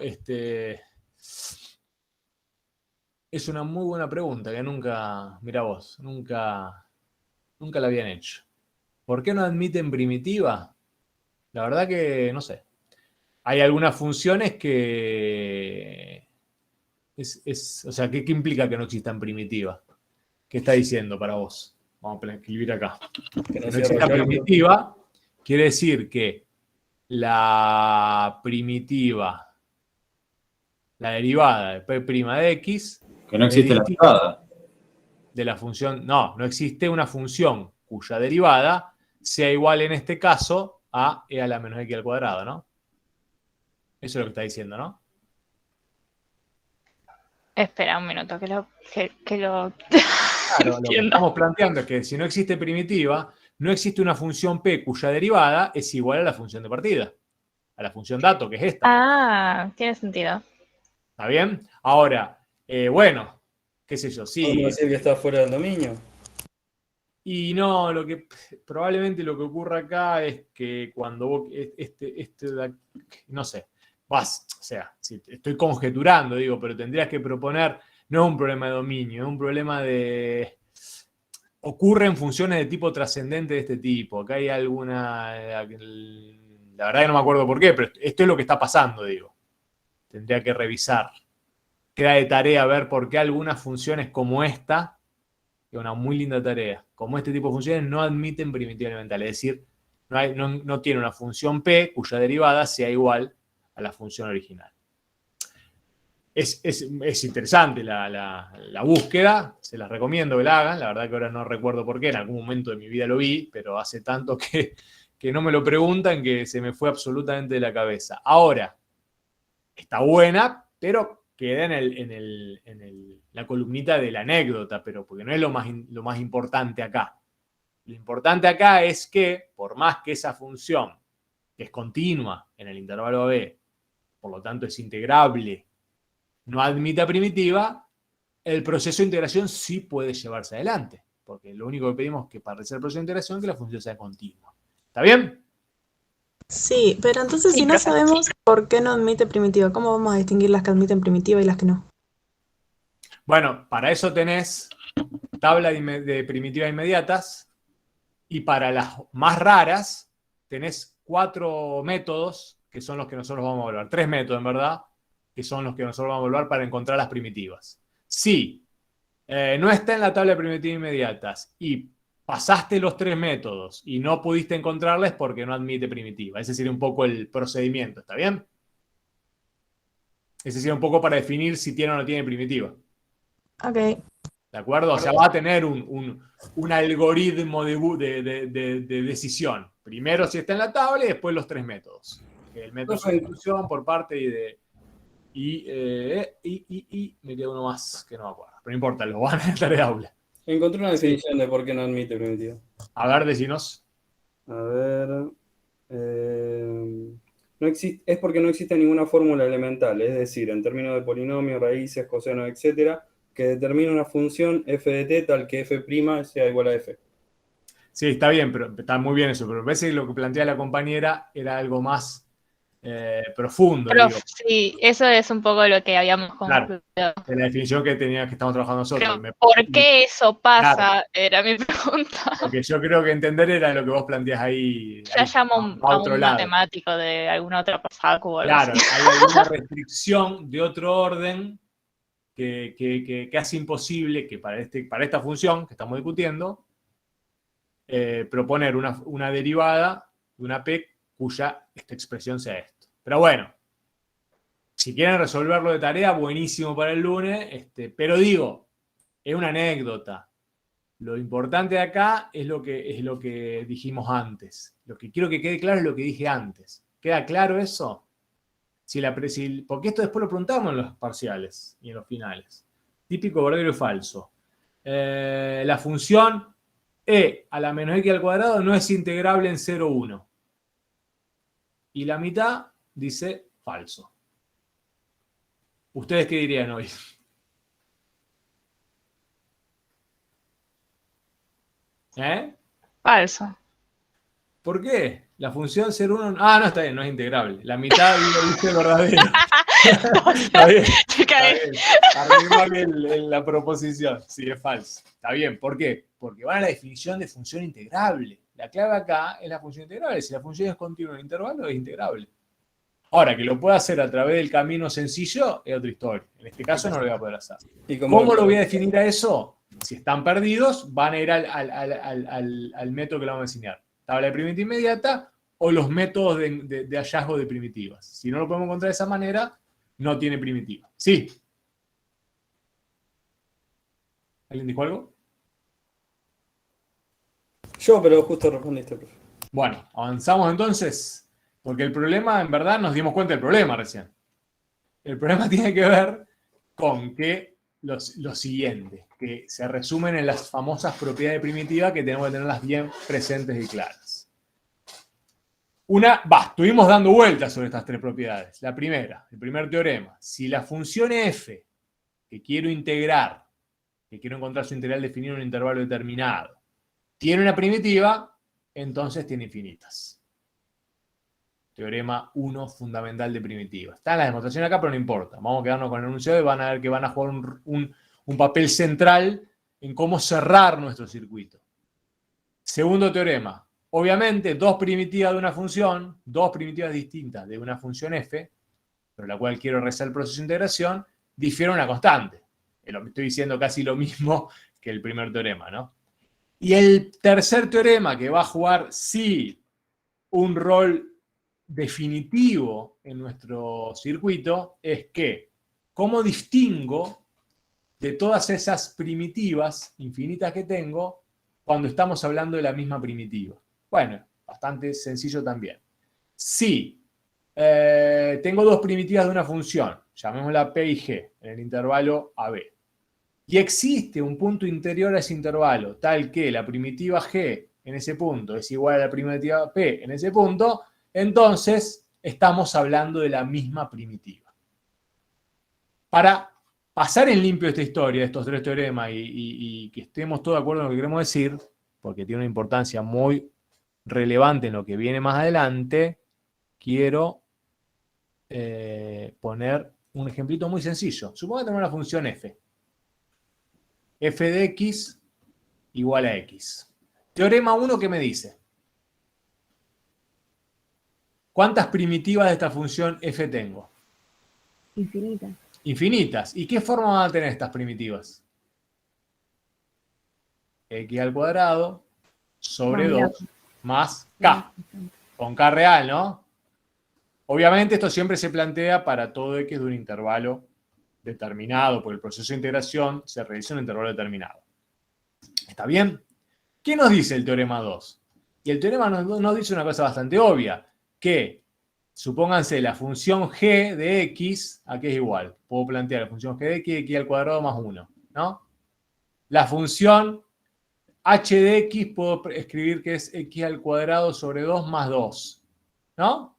es una muy buena pregunta que nunca la habían hecho. ¿Por qué no admiten primitiva? La verdad que no sé. Hay algunas funciones que... o sea, ¿qué implica que no existan primitiva? ¿Qué está diciendo para vos? Vamos a escribir acá. Que no exista primitiva quiere decir que la primitiva, la derivada de p' de x... Que no existe la derivada. De la función... No existe una función cuya derivada sea igual en este caso a e a la menos x al cuadrado, ¿no? Eso es lo que está diciendo, ¿no? Espera un minuto, que lo... Claro, lo que estamos planteando es que si no existe primitiva, no existe una función p cuya derivada es igual a la función de partida, a la función dato, que es esta. Ah, tiene sentido. ¿Está bien? Ahora, bueno, qué sé yo, sí. ¿Podemos decir que está fuera del dominio? Y no, probablemente lo que ocurra acá es que cuando vos, no sé, o sea, si estoy conjeturando, digo, pero tendrías que proponer, no es un problema de dominio, es un problema de... Ocurren funciones de tipo trascendente de este tipo. Acá hay alguna... La verdad que no me acuerdo por qué, pero esto es lo que está pasando, digo. Tendría que revisar. Queda de tarea ver por qué algunas funciones como esta, que es una muy linda tarea, como este tipo de funciones no admiten primitiva elemental. Es decir, no tiene una función p cuya derivada sea igual a la función original. Es interesante la búsqueda, se las recomiendo que la hagan, la verdad que ahora no recuerdo por qué, en algún momento de mi vida lo vi, pero hace tanto que no me lo preguntan que se me fue absolutamente de la cabeza. Ahora, está buena, pero queda en la columnita de la anécdota, pero porque no es lo más importante acá. Lo importante acá es que, por más que esa función, que es continua en el intervalo AB, por lo tanto es integrable, no admita primitiva, el proceso de integración sí puede llevarse adelante, porque lo único que pedimos es que para realizar el proceso de integración es que la función sea continua. ¿Está bien? Sí, pero entonces si no sabemos por qué no admite primitiva, ¿cómo vamos a distinguir las que admiten primitiva y las que no? Bueno, para eso tenés tabla de primitivas inmediatas y para las más raras tenés 4 métodos que son los que nosotros vamos a evaluar. 3 métodos, en verdad, que son los que nosotros vamos a evaluar para encontrar las primitivas. Si no está en la tabla de primitivas inmediatas y pasaste los 3 métodos y no pudiste encontrarles porque no admite primitiva. Ese sería un poco el procedimiento, ¿está bien? Ese sería un poco para definir si tiene o no tiene primitiva. Ok. ¿De acuerdo? O sea, va a tener un algoritmo de decisión. Primero si está en la tabla y después los 3 métodos. El método de sustitución por parte y me queda uno más que no me acuerdo. Pero no importa, lo van a estar de aula. Encontré una definición de por qué no admite primitiva. A ver, decinos. A ver. Es porque no existe ninguna fórmula elemental, es decir, en términos de polinomios, raíces, cosenos, etcétera, que determine una función f de t tal que f' sea igual a f. Sí, está bien, pero está muy bien eso, pero parece que lo que plantea la compañera era algo más profundo, Pero digo. sí, eso es un poco lo que habíamos Claro. concluido. De la definición que estamos trabajando nosotros. Pero, ¿por qué eso pasa? Claro. Era mi pregunta. Porque yo creo que entender era lo que vos planteás ahí. Ya llamo a a otro un lado. matemático de alguna otra pasada o algo Claro, así. hay alguna restricción de otro orden que hace imposible que para esta función que estamos discutiendo, proponer una derivada de una p cuya esta expresión sea esto. Pero bueno, si quieren resolverlo de tarea, buenísimo para el lunes, pero digo, es una anécdota. Lo importante de acá es lo que dijimos antes. Lo que quiero que quede claro es lo que dije antes. ¿Queda claro eso? Porque esto después lo preguntamos en los parciales y en los finales. Típico, verdadero y falso. La función e a la menos x al cuadrado no es integrable en 0, 1. Y la mitad dice falso. ¿Ustedes qué dirían hoy? ¿Eh? Falso. ¿Por qué? La función 0, 1... Ah, no, está bien, no es integrable. La mitad lo dice verdadero. Está bien. Está bien. Arreglo bien la proposición. Sí, es falso. Está bien. ¿Por qué? Porque va a la definición de función integrable. La clave acá es la función integrable. Si la función es continua en intervalo, es integrable. Ahora, que lo pueda hacer a través del camino sencillo es otra historia. En este caso no lo voy a poder hacer. ¿Cómo lo voy a definir a eso? Si están perdidos, van a ir al método que le vamos a enseñar. Tabla de primitiva inmediata o los métodos de hallazgo de primitivas. Si no lo podemos encontrar de esa manera, no tiene primitiva. ¿Sí? ¿Alguien dijo algo? Yo, pero justo respondiste, profe. Bueno, avanzamos entonces, porque el problema, en verdad, nos dimos cuenta del problema recién. El problema tiene que ver con que lo siguiente, que se resumen en las famosas propiedades primitivas que tenemos que tenerlas bien presentes y claras. Estuvimos dando vueltas sobre estas tres propiedades. La primera, el primer teorema. Si la función f que quiero integrar, que quiero encontrar su integral definido en un intervalo determinado, tiene una primitiva, entonces tiene infinitas. Teorema 1 fundamental de primitiva. Está en la demostración acá, pero no importa. Vamos a quedarnos con el enunciado y van a ver que van a jugar un papel central en cómo cerrar nuestro circuito. Segundo teorema. Obviamente, dos primitivas de una función, dos primitivas distintas de una función f, pero la cual quiero rezar el proceso de integración, difieren una constante. Estoy diciendo casi lo mismo que el primer teorema, ¿no? Y el tercer teorema, que va a jugar, sí, un rol definitivo en nuestro circuito, es que, ¿cómo distingo de todas esas primitivas infinitas que tengo cuando estamos hablando de la misma primitiva? Bueno, bastante sencillo también. Si tengo dos primitivas de una función, llamémosla P y G, en el intervalo AB, y existe un punto interior a ese intervalo, tal que la primitiva G en ese punto es igual a la primitiva P en ese punto, entonces estamos hablando de la misma primitiva. Para pasar en limpio esta historia, estos tres teoremas, y que estemos todos de acuerdo en lo que queremos decir, porque tiene una importancia muy relevante en lo que viene más adelante, quiero poner un ejemplito muy sencillo. Supongo que tenemos una función f. F de x igual a x. Teorema 1, ¿qué me dice? ¿Cuántas primitivas de esta función f tengo? Infinitas. Infinitas. ¿Y qué forma van a tener estas primitivas? X al cuadrado sobre 2 más k. Con k real, ¿no? Obviamente esto siempre se plantea para todo x de un intervalo determinado, porque el proceso de integración se realiza en un intervalo determinado. ¿Está bien? ¿Qué nos dice el teorema 2? Y el teorema nos dice una cosa bastante obvia, que supónganse la función g de x, ¿a qué es igual? Puedo plantear la función g de x al cuadrado más 1, ¿no? La función h de x puedo escribir que es x al cuadrado sobre 2 más 2. ¿No?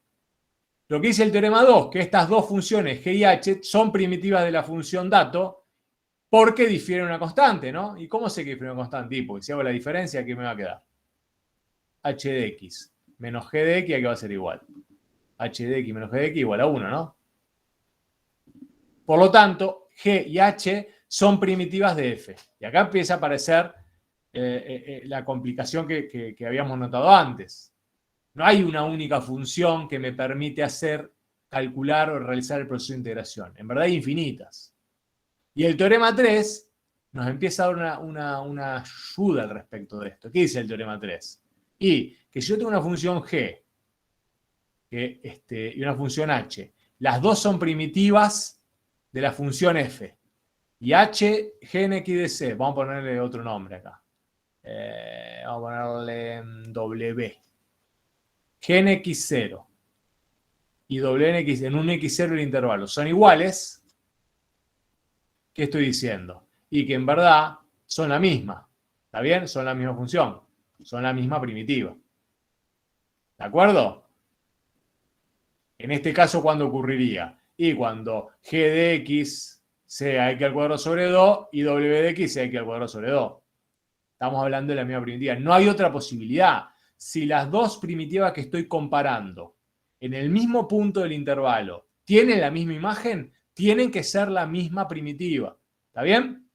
Lo que dice el teorema 2, que estas dos funciones g y h son primitivas de la función dato porque difieren una constante, ¿no? ¿Y cómo sé que difiere una constante? Y porque si hago la diferencia, ¿qué me va a quedar? H de x menos g de x, ¿a qué va a ser igual? H de x menos g de x igual a 1, ¿no? Por lo tanto, g y h son primitivas de f. Y acá empieza a aparecer la complicación que habíamos notado antes. No hay una única función que me permite calcular o realizar el proceso de integración. En verdad hay infinitas. Y el teorema 3 nos empieza a dar una ayuda al respecto de esto. ¿Qué dice el teorema 3? Y que si yo tengo una función g y una función h, las dos son primitivas de la función f. Y h, g en x de c, vamos a ponerle otro nombre acá. Vamos a ponerle w. G en x0 y w en un x0 el intervalo son iguales, ¿qué estoy diciendo? Y que en verdad son la misma, ¿está bien? Son la misma función, son la misma primitiva. ¿De acuerdo? En este caso, ¿cuándo ocurriría? Y cuando g de x sea x al cuadrado sobre 2 y w de x sea x al cuadrado sobre 2. Estamos hablando de la misma primitiva. No hay otra posibilidad. Si las dos primitivas que estoy comparando en el mismo punto del intervalo tienen la misma imagen, tienen que ser la misma primitiva. ¿Está bien?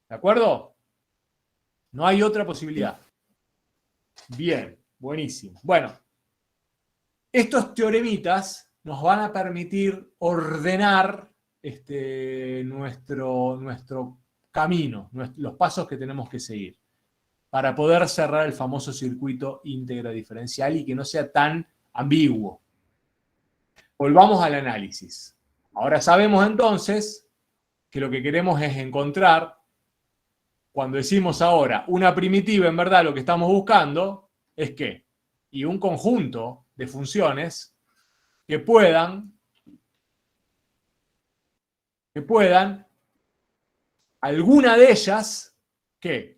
¿De acuerdo? No hay otra posibilidad. Bien, buenísimo. Bueno, estos teoremitas nos van a permitir ordenar nuestro camino, los pasos que tenemos que seguir, para poder cerrar el famoso circuito íntegra diferencial y que no sea tan ambiguo. Volvamos al análisis. Ahora sabemos entonces que lo que queremos es encontrar, cuando decimos ahora una primitiva, en verdad lo que estamos buscando es ¿qué? Y un conjunto de funciones que puedan, alguna de ellas, ¿qué?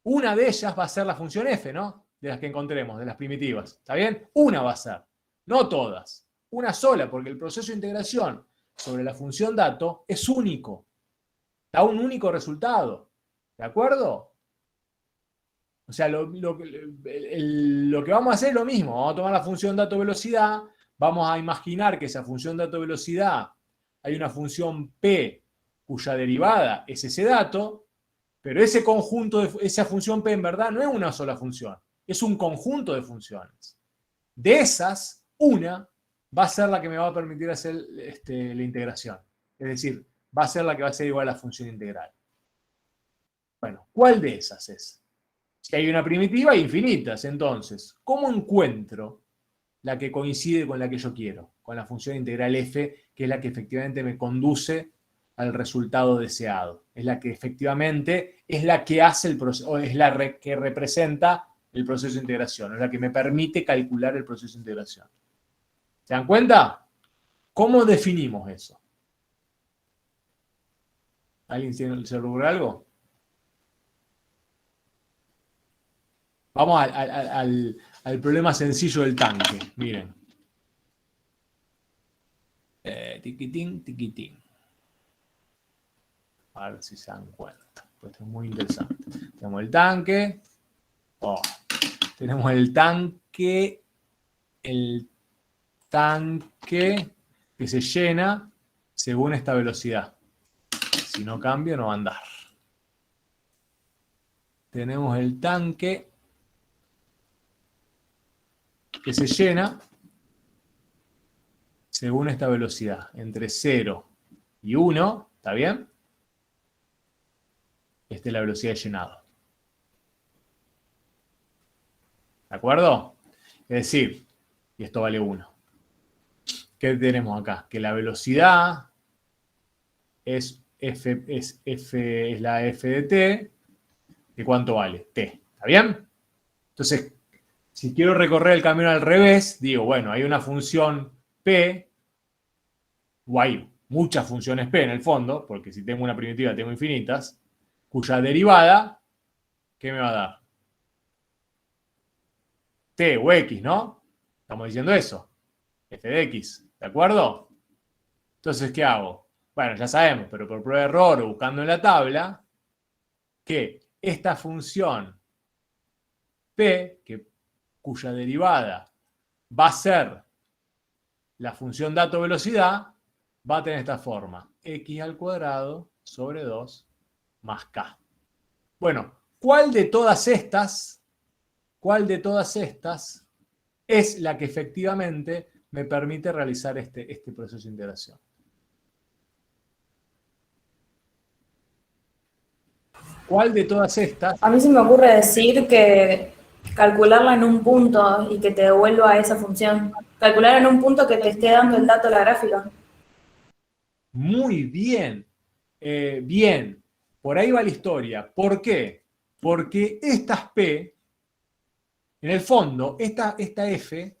Una de ellas va a ser la función f, ¿no? De las que encontremos, de las primitivas. ¿Está bien? Una va a ser, no todas. Una sola, porque el proceso de integración sobre la función dato es único. Da un único resultado. ¿De acuerdo? O sea, lo que vamos a hacer es lo mismo. Vamos a tomar la función dato velocidad. Vamos a imaginar que esa función dato velocidad hay una función p cuya derivada es ese dato. Pero ese conjunto, esa función p en verdad no es una sola función, es un conjunto de funciones. De esas, una va a ser la que me va a permitir hacer la integración. Es decir, va a ser la que va a ser igual a la función integral. Bueno, ¿cuál de esas es? Si hay una primitiva, hay infinitas. Entonces, ¿cómo encuentro la que coincide con la que yo quiero? Con la función integral f, que es la que efectivamente me conduce al resultado deseado. Es la que efectivamente es la que hace el proceso, o es la que representa el proceso de integración, es la que me permite calcular el proceso de integración. ¿Se dan cuenta? ¿Cómo definimos eso? ¿Alguien se ocurre algo? Vamos al problema sencillo del tanque. Miren. Tiquitín, tiquitín. A ver si se dan cuenta. Pues esto es muy interesante. Tenemos el tanque. Tenemos el tanque que se llena según esta velocidad. Si no cambio, no va a andar. Tenemos el tanque que se llena según esta velocidad. Entre 0 y 1, ¿está bien? Esta es la velocidad de llenado. ¿De acuerdo? Es decir, y esto vale 1. ¿Qué tenemos acá? Que la velocidad es la f de t. ¿De cuánto vale? T. ¿Está bien? Entonces, si quiero recorrer el camino al revés, digo, bueno, hay una función p, o hay muchas funciones P en el fondo, porque si tengo una primitiva tengo infinitas, cuya derivada, ¿qué me va a dar? T o X, ¿no? Estamos diciendo eso. F de X, ¿de acuerdo? Entonces, ¿qué hago? Bueno, ya sabemos, pero por prueba de error o buscando en la tabla, que esta función P, cuya derivada va a ser la función dato-velocidad, va a tener esta forma. X al cuadrado sobre 2 más K. Bueno, ¿cuál de todas estas es la que efectivamente me permite realizar este proceso de integración? ¿Cuál de todas estas? A mí se me ocurre decir que calcularla en un punto y que te devuelva esa función. Calcular en un punto que te esté dando el dato de la gráfica. Muy bien. Bien. Por ahí va la historia. ¿Por qué? Porque estas P, en el fondo, esta F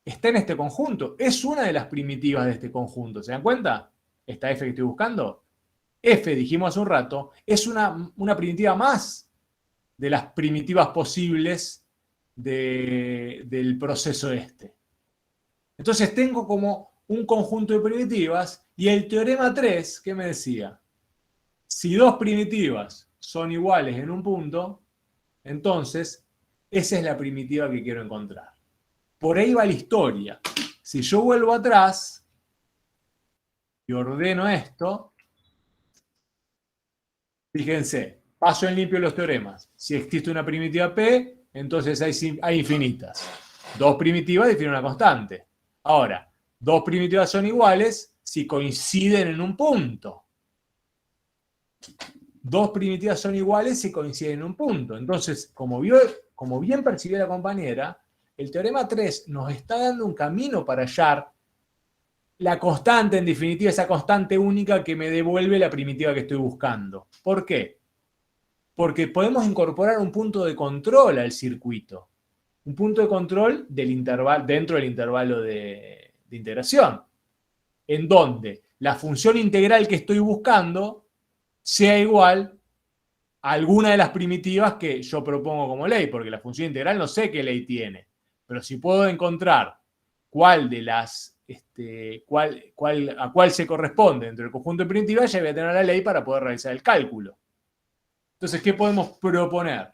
está en este conjunto. Es una de las primitivas de este conjunto. ¿Se dan cuenta? Esta F que estoy buscando. F, dijimos hace un rato, es una primitiva más de las primitivas posibles del proceso este. Entonces tengo como un conjunto de primitivas y el teorema 3, ¿qué me decía? Si dos primitivas son iguales en un punto, entonces esa es la primitiva que quiero encontrar. Por ahí va la historia. Si yo vuelvo atrás y ordeno esto, fíjense, paso en limpio los teoremas. Si existe una primitiva P, entonces hay infinitas. Dos primitivas definen una constante. Ahora, dos primitivas son iguales si coinciden en un punto. Dos primitivas son iguales si coinciden en un punto. Entonces, como bien percibió la compañera, el teorema 3 nos está dando un camino para hallar la constante, en definitiva, esa constante única que me devuelve la primitiva que estoy buscando. ¿Por qué? Porque podemos incorporar un punto de control al circuito. Un punto de control dentro del intervalo de integración. En donde la función integral que estoy buscando sea igual a alguna de las primitivas que yo propongo como ley. Porque la función integral no sé qué ley tiene. Pero si puedo encontrar cuál de las a cuál se corresponde dentro del conjunto de primitivas, ya voy a tener la ley para poder realizar el cálculo. Entonces, ¿qué podemos proponer?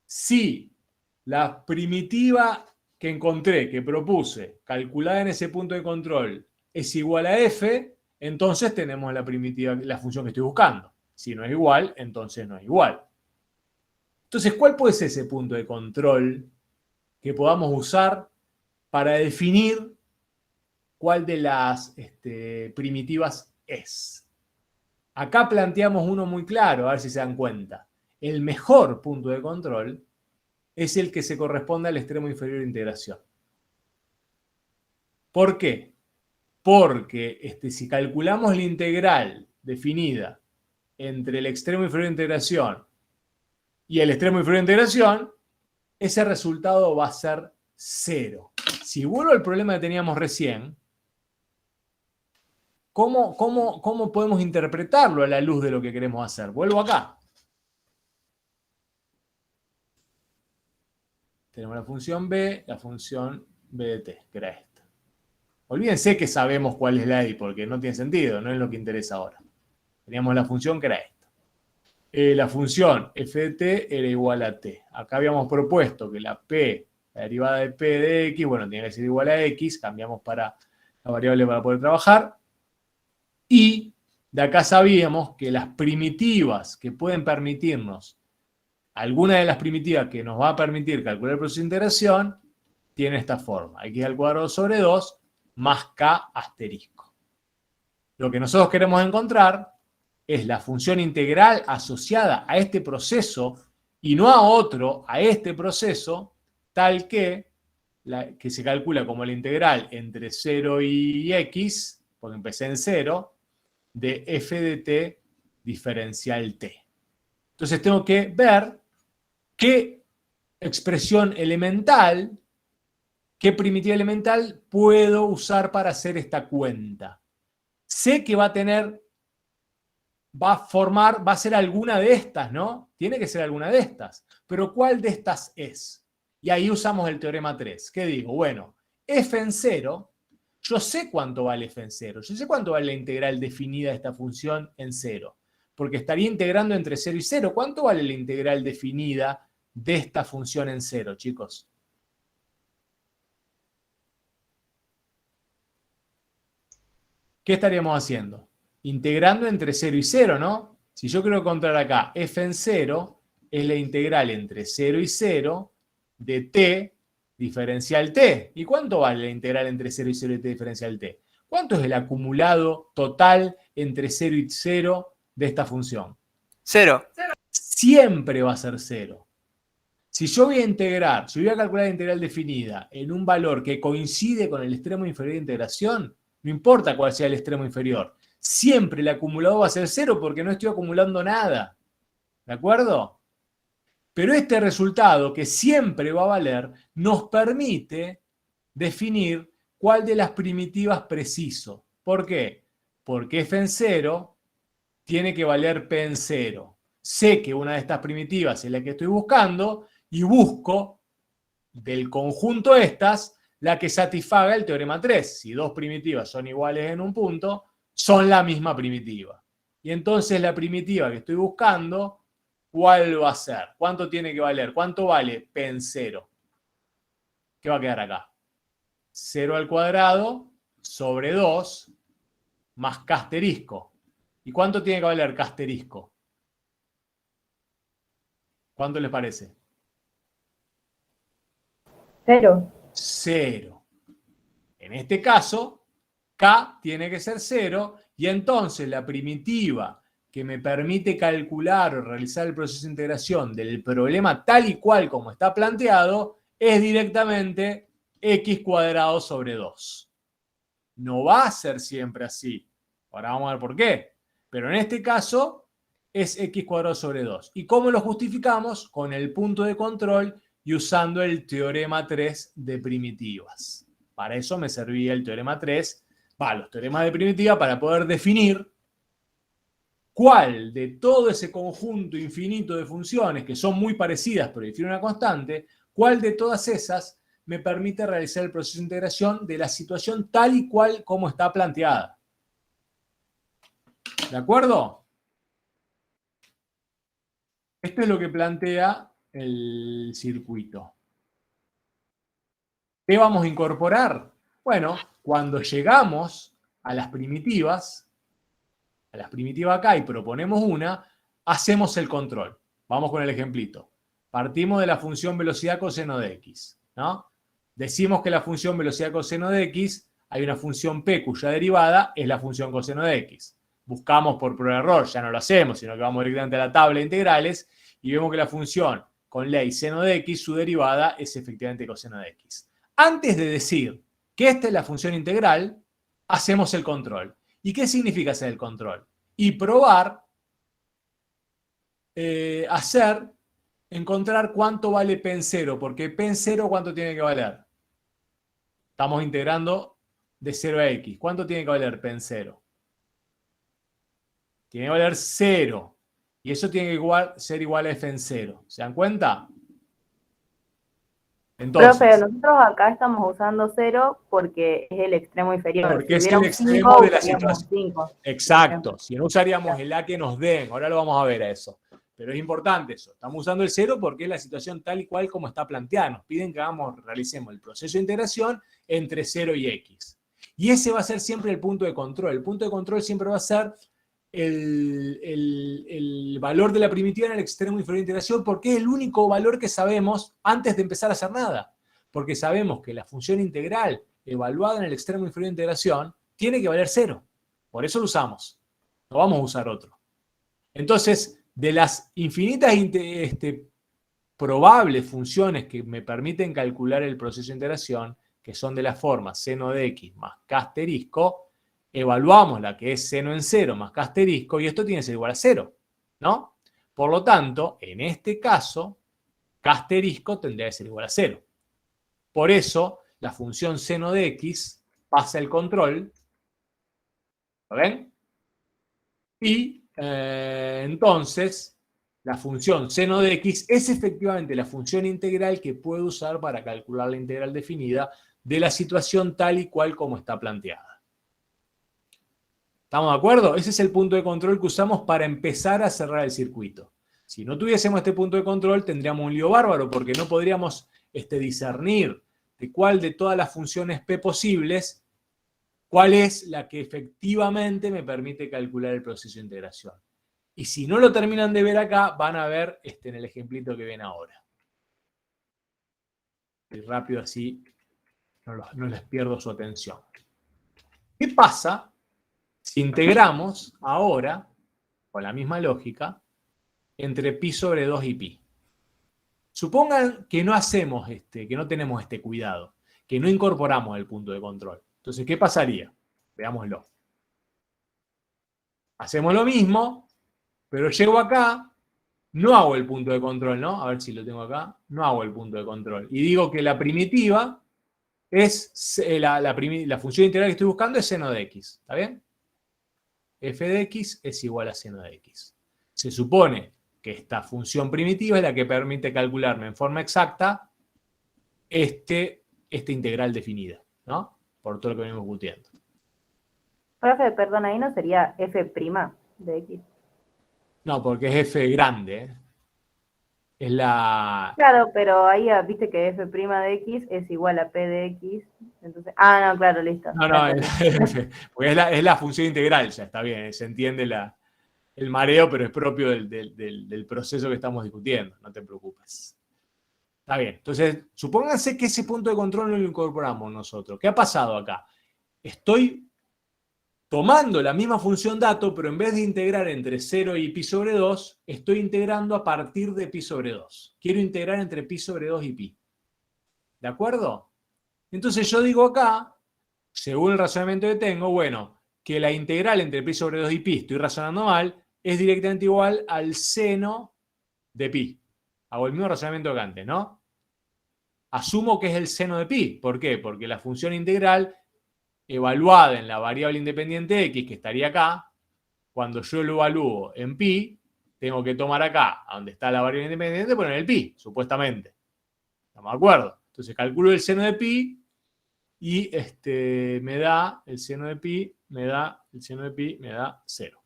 Si la primitiva que encontré, que propuse, calculada en ese punto de control, es igual a f, entonces tenemos la primitiva, la función que estoy buscando. Si no es igual, entonces no es igual. Entonces, ¿cuál puede ser ese punto de control que podamos usar para definir cuál de las primitivas es? Acá planteamos uno muy claro, a ver si se dan cuenta. El mejor punto de control es el que se corresponde al extremo inferior de integración. ¿Por qué? Porque si calculamos la integral definida entre el extremo inferior de integración y el extremo inferior de integración, ese resultado va a ser 0. Si vuelvo al problema que teníamos recién, ¿cómo podemos interpretarlo a la luz de lo que queremos hacer? Vuelvo acá. Tenemos la función b, la función b de t, que era esta. Olvídense que sabemos cuál es la y, porque no tiene sentido, no es lo que interesa ahora. Teníamos la función que era esta. La función f de t era igual a t. Acá habíamos propuesto que la derivada de p de x, bueno, tiene que ser igual a x, cambiamos para la variable para poder trabajar. Y de acá sabíamos que las primitivas que pueden permitirnos, alguna de las primitivas que nos va a permitir calcular el proceso de integración, tiene esta forma. X al cuadrado sobre 2 más k asterisco. Lo que nosotros queremos encontrar es la función integral asociada a este proceso y no a otro, a este proceso, tal que se calcula como la integral entre 0 y x, porque empecé en 0, de f de t diferencial t. Entonces tengo que ver qué expresión elemental, qué primitiva elemental puedo usar para hacer esta cuenta. sé que va a ser alguna de estas, ¿no? Tiene que ser alguna de estas. Pero ¿cuál de estas es? Y ahí usamos el teorema 3. ¿Qué digo? Bueno, f en 0, yo sé cuánto vale f en 0. Yo sé cuánto vale la integral definida de esta función en 0. Porque estaría integrando entre 0 y 0. ¿Cuánto vale la integral definida de esta función en 0, chicos? ¿Qué estaríamos haciendo? Integrando entre 0 y 0, ¿no? Si yo quiero encontrar acá f en 0, es la integral entre 0 y 0 de t diferencial t. ¿Y cuánto vale la integral entre 0 y 0 de t diferencial t? ¿Cuánto es el acumulado total entre 0 y 0 de esta función? 0. Siempre va a ser 0. Si yo voy a integrar, si voy a calcular la integral definida en un valor que coincide con el extremo inferior de integración, no importa cuál sea el extremo inferior, siempre el acumulado va a ser 0 porque no estoy acumulando nada. ¿De acuerdo? Pero este resultado, que siempre va a valer, nos permite definir cuál de las primitivas preciso. ¿Por qué? Porque f en 0 tiene que valer p en 0. Sé que una de estas primitivas es la que estoy buscando y busco del conjunto estas la que satisfaga el teorema 3. Si dos primitivas son iguales en un punto, son la misma primitiva. Y entonces la primitiva que estoy buscando, ¿cuál va a ser? ¿Cuánto tiene que valer? ¿Cuánto vale p en 0? ¿Qué va a quedar acá? 0 al cuadrado sobre 2 más k asterisco. ¿Y cuánto tiene que valer k asterisco? ¿Cuánto les parece? 0. 0. En este caso, k tiene que ser 0 y entonces la primitiva que me permite calcular o realizar el proceso de integración del problema tal y cual como está planteado es directamente x cuadrado sobre 2. No va a ser siempre así. Ahora vamos a ver por qué. Pero en este caso es x cuadrado sobre 2. ¿Y cómo lo justificamos? Con el punto de control y usando el teorema 3 de primitivas. Para eso me servía el teorema 3, los teoremas de primitiva para poder definir cuál de todo ese conjunto infinito de funciones que son muy parecidas pero difieren una constante, cuál de todas esas me permite realizar el proceso de integración de la situación tal y cual como está planteada. ¿De acuerdo? Esto es lo que plantea el circuito. ¿Qué vamos a incorporar? Bueno, cuando llegamos a las primitivas acá y proponemos una, hacemos el control. Vamos con el ejemplito. Partimos de la función velocidad coseno de x, ¿no? Decimos que la función velocidad coseno de x, hay una función p cuya derivada es la función coseno de x. Buscamos por prueba de error, ya no lo hacemos, sino que vamos directamente a la tabla de integrales y vemos que la función con ley seno de x, su derivada es efectivamente coseno de x. Antes de decir que esta es la función integral, hacemos el control. ¿Y qué significa hacer el control? Y probar, encontrar cuánto vale p en 0, porque p en 0 ¿cuánto tiene que valer? Estamos integrando de 0 a x. ¿Cuánto tiene que valer p en 0? Tiene que valer 0. Y eso tiene que ser igual a f en 0. ¿Se dan cuenta? Entonces, Profe, nosotros acá estamos usando 0 porque es el extremo inferior. Porque si es el hubiera un extremo 5, de la usaríamos situación. 5. Exacto. Si no usaríamos el a que nos den. Ahora lo vamos a ver a eso. Pero es importante eso. Estamos usando el 0 porque es la situación tal y cual como está planteada. Nos piden que realicemos el proceso de integración entre 0 y x. Y ese va a ser siempre el punto de control. El punto de control siempre va a ser el valor de la primitiva en el extremo inferior de integración porque es el único valor que sabemos antes de empezar a hacer nada. Porque sabemos que la función integral evaluada en el extremo inferior de integración tiene que valer 0. Por eso lo usamos. No vamos a usar otro. Entonces, de las infinitas probables funciones que me permiten calcular el proceso de integración, que son de la forma seno de x más k asterisco, evaluamos la que es seno en 0 más k asterisco y esto tiene que ser igual a 0, ¿no? Por lo tanto, en este caso, k asterisco tendría que ser igual a 0. Por eso, la función seno de x pasa el control ¿Lo ven? Y entonces, la función seno de x es efectivamente la función integral que puedo usar para calcular la integral definida de la situación tal y cual como está planteada. ¿Estamos de acuerdo? Ese es el punto de control que usamos para empezar a cerrar el circuito. Si no tuviésemos este punto de control, tendríamos un lío bárbaro, porque no podríamos discernir de cuál de todas las funciones p posibles, cuál es la que efectivamente me permite calcular el proceso de integración. Y si no lo terminan de ver acá, van a ver en el ejemplito que ven ahora. Y rápido así no les pierdo su atención. ¿Qué pasa si integramos ahora, con la misma lógica, entre pi sobre 2 y pi? Supongan que no hacemos que no tenemos este cuidado, que no incorporamos el punto de control. Entonces, ¿qué pasaría? Veámoslo. Hacemos lo mismo, pero llego acá, no hago el punto de control, ¿no? A ver si lo tengo acá. No hago el punto de control. Y digo que la primitiva es, la función integral que estoy buscando es seno de x. ¿Está bien? F de x es igual a seno de x. Se supone que esta función primitiva es la que permite calcularme en forma exacta esta integral definida, ¿no? Por todo lo que venimos discutiendo. Profe, perdón, ahí no sería f' de x. No, porque es f grande, ¿eh? Es la... Claro, pero ahí viste que f' de x es igual a p de x. Entonces, no, claro, listo. No, porque es la función integral, ya está bien, se entiende el mareo, pero es propio del proceso que estamos discutiendo, no te preocupes. Está bien, entonces, supónganse que ese punto de control no lo incorporamos nosotros. ¿Qué ha pasado acá? Estoy tomando la misma función dato, pero en vez de integrar entre 0 y pi sobre 2, estoy integrando a partir de pi sobre 2. Quiero integrar entre pi sobre 2 y pi. ¿De acuerdo? Entonces yo digo acá, según el razonamiento que tengo, bueno, que la integral entre pi sobre 2 y pi, estoy razonando mal, es directamente igual al seno de pi. Hago el mismo razonamiento que antes, ¿no? Asumo que es el seno de pi. ¿Por qué? Porque la función integral evaluada en la variable independiente x, que estaría acá, cuando yo lo evalúo en pi, tengo que tomar acá, donde está la variable independiente, poner el pi, supuestamente. ¿Estamos de acuerdo? Entonces calculo el seno de pi y me da el seno de pi, me da 0.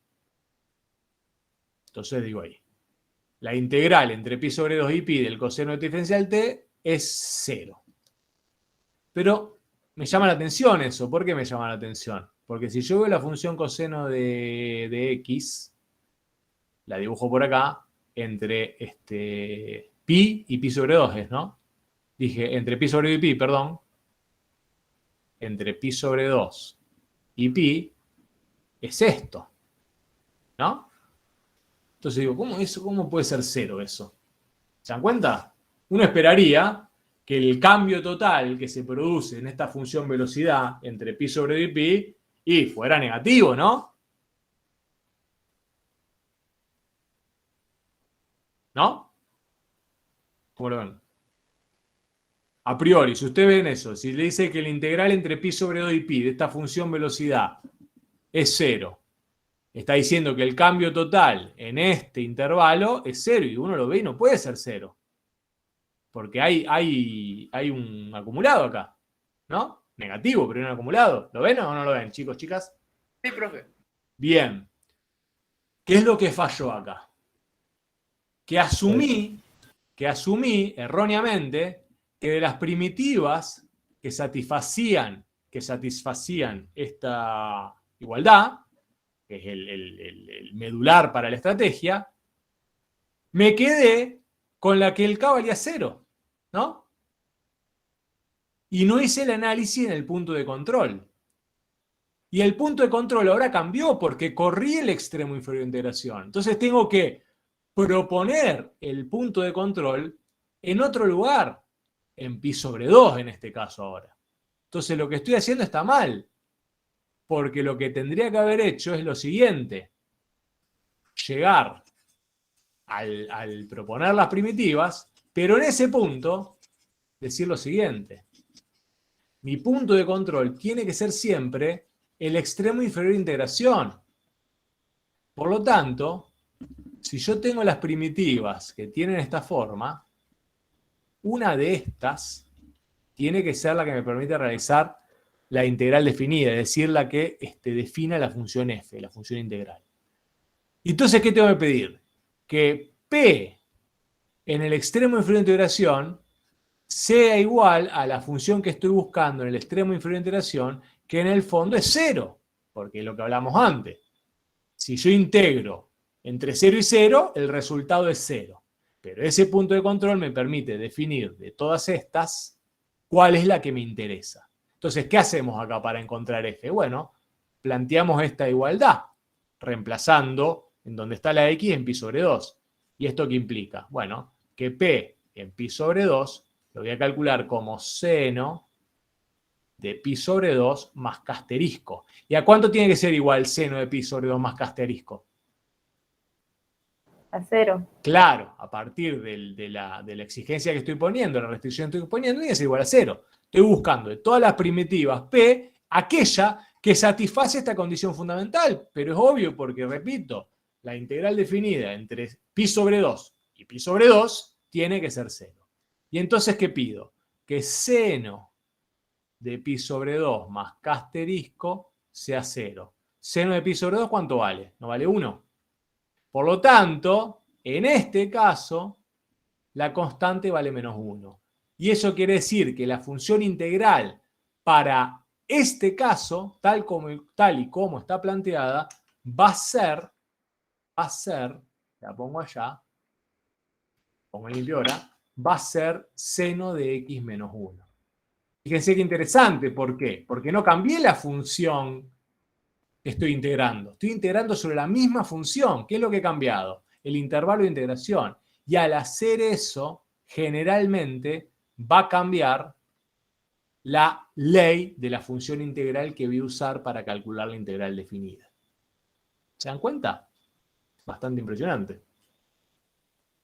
Entonces digo ahí, la integral entre pi sobre 2 y pi del coseno de diferencial t es 0. Pero me llama la atención eso. ¿Por qué me llama la atención? Porque si yo veo la función coseno de x, la dibujo por acá, entre pi y pi sobre 2 es, ¿no? Dije, entre pi sobre 2 y pi, perdón. Entre pi sobre 2 y pi es esto, ¿no? Entonces digo, ¿cómo puede ser 0 eso? ¿Se dan cuenta? Uno esperaría que el cambio total que se produce en esta función velocidad entre pi sobre 2 y pi y fuera negativo, ¿no? ¿No? ¿Cómo lo ven? A priori, si ustedes ven eso, si le dice que el integral entre pi sobre 2 y pi de esta función velocidad es 0, está diciendo que el cambio total en este intervalo es 0 y uno lo ve y no puede ser 0. Porque hay un acumulado acá, ¿no? Negativo, pero hay un acumulado. ¿Lo ven o no lo ven, chicos, chicas? Sí, profe. Bien. ¿Qué es lo que falló acá? Que asumí erróneamente que de las primitivas que satisfacían esta igualdad, que es el medular para la estrategia, me quedé con la que el K valía 0, ¿no? Y no hice el análisis en el punto de control. Y el punto de control ahora cambió porque corrí el extremo inferior de integración. Entonces tengo que proponer el punto de control en otro lugar, en pi sobre 2 en este caso ahora. Entonces lo que estoy haciendo está mal, porque lo que tendría que haber hecho es lo siguiente: llegar al proponer las primitivas, pero en ese punto decir lo siguiente: mi punto de control tiene que ser siempre el extremo inferior de integración. Por lo tanto, si yo tengo las primitivas que tienen esta forma, una de estas tiene que ser la que me permite realizar la integral definida, es decir, la que defina la función f, la función integral. Entonces, ¿qué tengo que pedir? Que P en el extremo inferior de integración sea igual a la función que estoy buscando en el extremo inferior de integración, que en el fondo es 0, porque es lo que hablamos antes. Si yo integro entre 0 y 0, el resultado es 0. Pero ese punto de control me permite definir de todas estas cuál es la que me interesa. Entonces, ¿qué hacemos acá para encontrar f? Bueno, planteamos esta igualdad, reemplazando en donde está la x en pi sobre 2. ¿Y esto qué implica? Bueno, que p en pi sobre 2 lo voy a calcular como seno de pi sobre 2 más k asterisco. ¿Y a cuánto tiene que ser igual seno de pi sobre 2 más k asterisco? A 0. Claro, a partir de la exigencia que estoy poniendo, la restricción que estoy poniendo, tiene que ser igual a 0. Estoy buscando de todas las primitivas P, aquella que satisface esta condición fundamental, pero es obvio porque, repito, la integral definida entre pi sobre 2 y pi sobre 2 tiene que ser 0. Y entonces, ¿qué pido? Que seno de pi sobre 2 más k asterisco sea 0. Seno de pi sobre 2, ¿cuánto vale? ¿No vale 1? Por lo tanto, en este caso, la constante vale menos 1. Y eso quiere decir que la función integral para este caso, tal y como está planteada, va a ser, la pongo allá, pongo limpio ahora, va a ser seno de x menos 1. Fíjense qué interesante, ¿por qué? Porque no cambié la función que estoy integrando. Estoy integrando sobre la misma función. ¿Qué es lo que he cambiado? El intervalo de integración. Y al hacer eso, generalmente va a cambiar la ley de la función integral que voy a usar para calcular la integral definida. ¿Se dan cuenta? Bastante impresionante.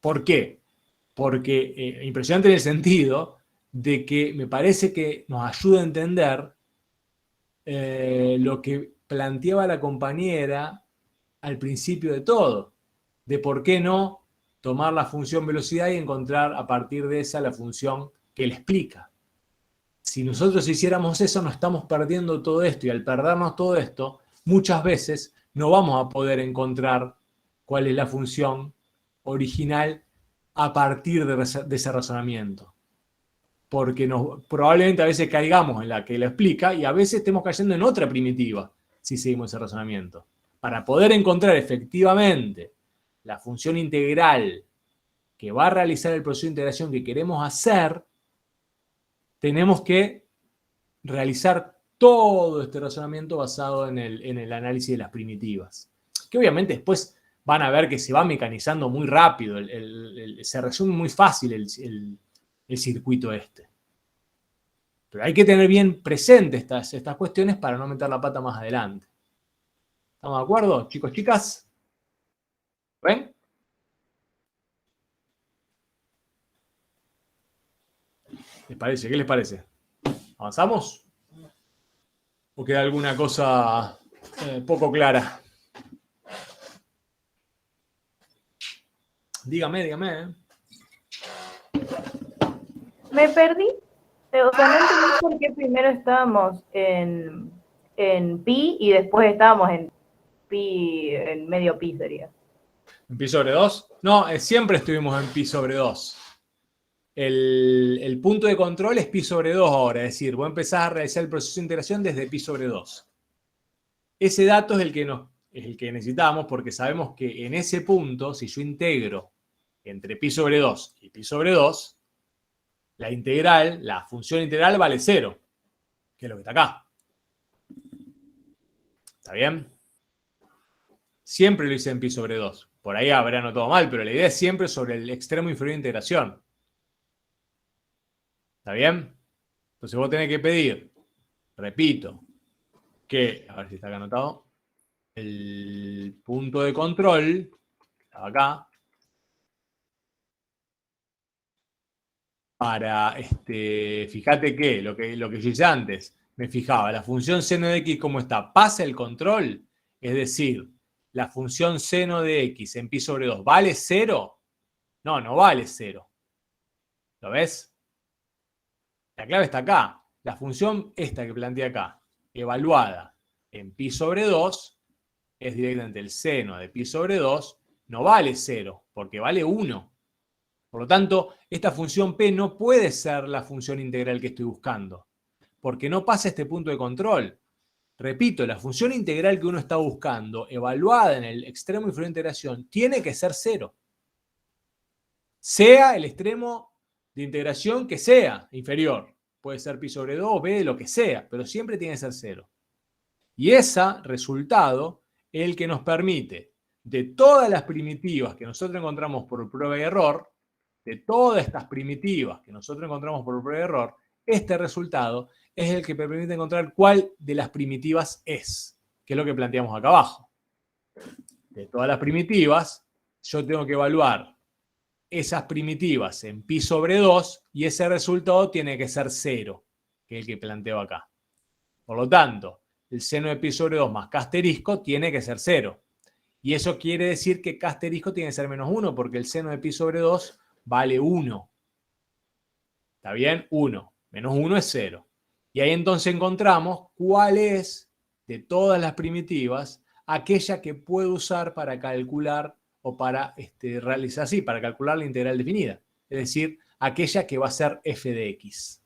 ¿Por qué? Porque impresionante en el sentido de que me parece que nos ayuda a entender lo que planteaba la compañera al principio de todo, de por qué no tomar la función velocidad y encontrar a partir de esa la función que le explica. Si nosotros hiciéramos eso, nos estamos perdiendo todo esto, y al perdernos todo esto, muchas veces no vamos a poder encontrar cuál es la función original a partir de ese razonamiento. Porque probablemente a veces caigamos en la que lo explica y a veces estemos cayendo en otra primitiva si seguimos ese razonamiento. Para poder encontrar efectivamente la función integral que va a realizar el proceso de integración que queremos hacer, tenemos que realizar todo este razonamiento basado en el análisis de las primitivas. Que obviamente después van a ver que se va mecanizando muy rápido, se resume muy fácil el circuito este. Pero hay que tener bien presentes estas cuestiones para no meter la pata más adelante. ¿Estamos de acuerdo, chicos, chicas? ¿Ven? ¿Les parece? ¿Qué les parece? ¿Avanzamos? ¿O queda alguna cosa poco clara? Dígame. Me perdí. O sea, no entendí por qué primero estábamos en pi y después estábamos en pi, en medio pi sería. ¿En pi sobre 2? No, siempre estuvimos en pi sobre 2. El punto de control es pi sobre 2 ahora, es decir, voy a empezar a realizar el proceso de integración desde pi sobre 2. Ese dato es el que necesitamos porque sabemos que en ese punto, si yo integro entre pi sobre 2 y pi sobre 2, la función integral vale 0, que es lo que está acá. ¿Está bien? Siempre lo hice en pi sobre 2. Por ahí habré anotado mal, pero la idea es siempre sobre el extremo inferior de integración. ¿Está bien? Entonces vos tenés que pedir, repito, que, a ver si está acá anotado, el punto de control, que estaba acá, para, fíjate que lo que yo hice antes, me fijaba, la función seno de x, ¿cómo está? ¿Pasa el control? Es decir, la función seno de x en pi sobre 2, ¿vale 0? No, no vale 0. ¿Lo ves? La clave está acá. La función esta que planteé acá, evaluada en pi sobre 2, es directamente el seno de pi sobre 2, no vale 0, porque vale 1. Por lo tanto, esta función p no puede ser la función integral que estoy buscando, porque no pasa este punto de control. Repito, la función integral que uno está buscando, evaluada en el extremo inferior de integración, tiene que ser 0. Sea el extremo de integración que sea inferior. Puede ser pi sobre 2, b, lo que sea, pero siempre tiene que ser 0. Y ese resultado es el que nos permite, de todas las primitivas que nosotros encontramos por prueba y error, de todas estas primitivas que nosotros encontramos por prueba y error, este resultado es el que me permite encontrar cuál de las primitivas es, que es lo que planteamos acá abajo. De todas las primitivas, yo tengo que evaluar esas primitivas en pi sobre 2 y ese resultado tiene que ser 0, que es el que planteo acá. Por lo tanto, el seno de pi sobre 2 más k asterisco tiene que ser 0. Y eso quiere decir que k asterisco tiene que ser menos 1, porque el seno de pi sobre 2 vale 1. ¿Está bien? 1. Menos 1 es 0. Y ahí entonces encontramos cuál es, de todas las primitivas, aquella que puedo usar para calcular o para realizar así, para calcular la integral definida. Es decir, aquella que va a ser f de x.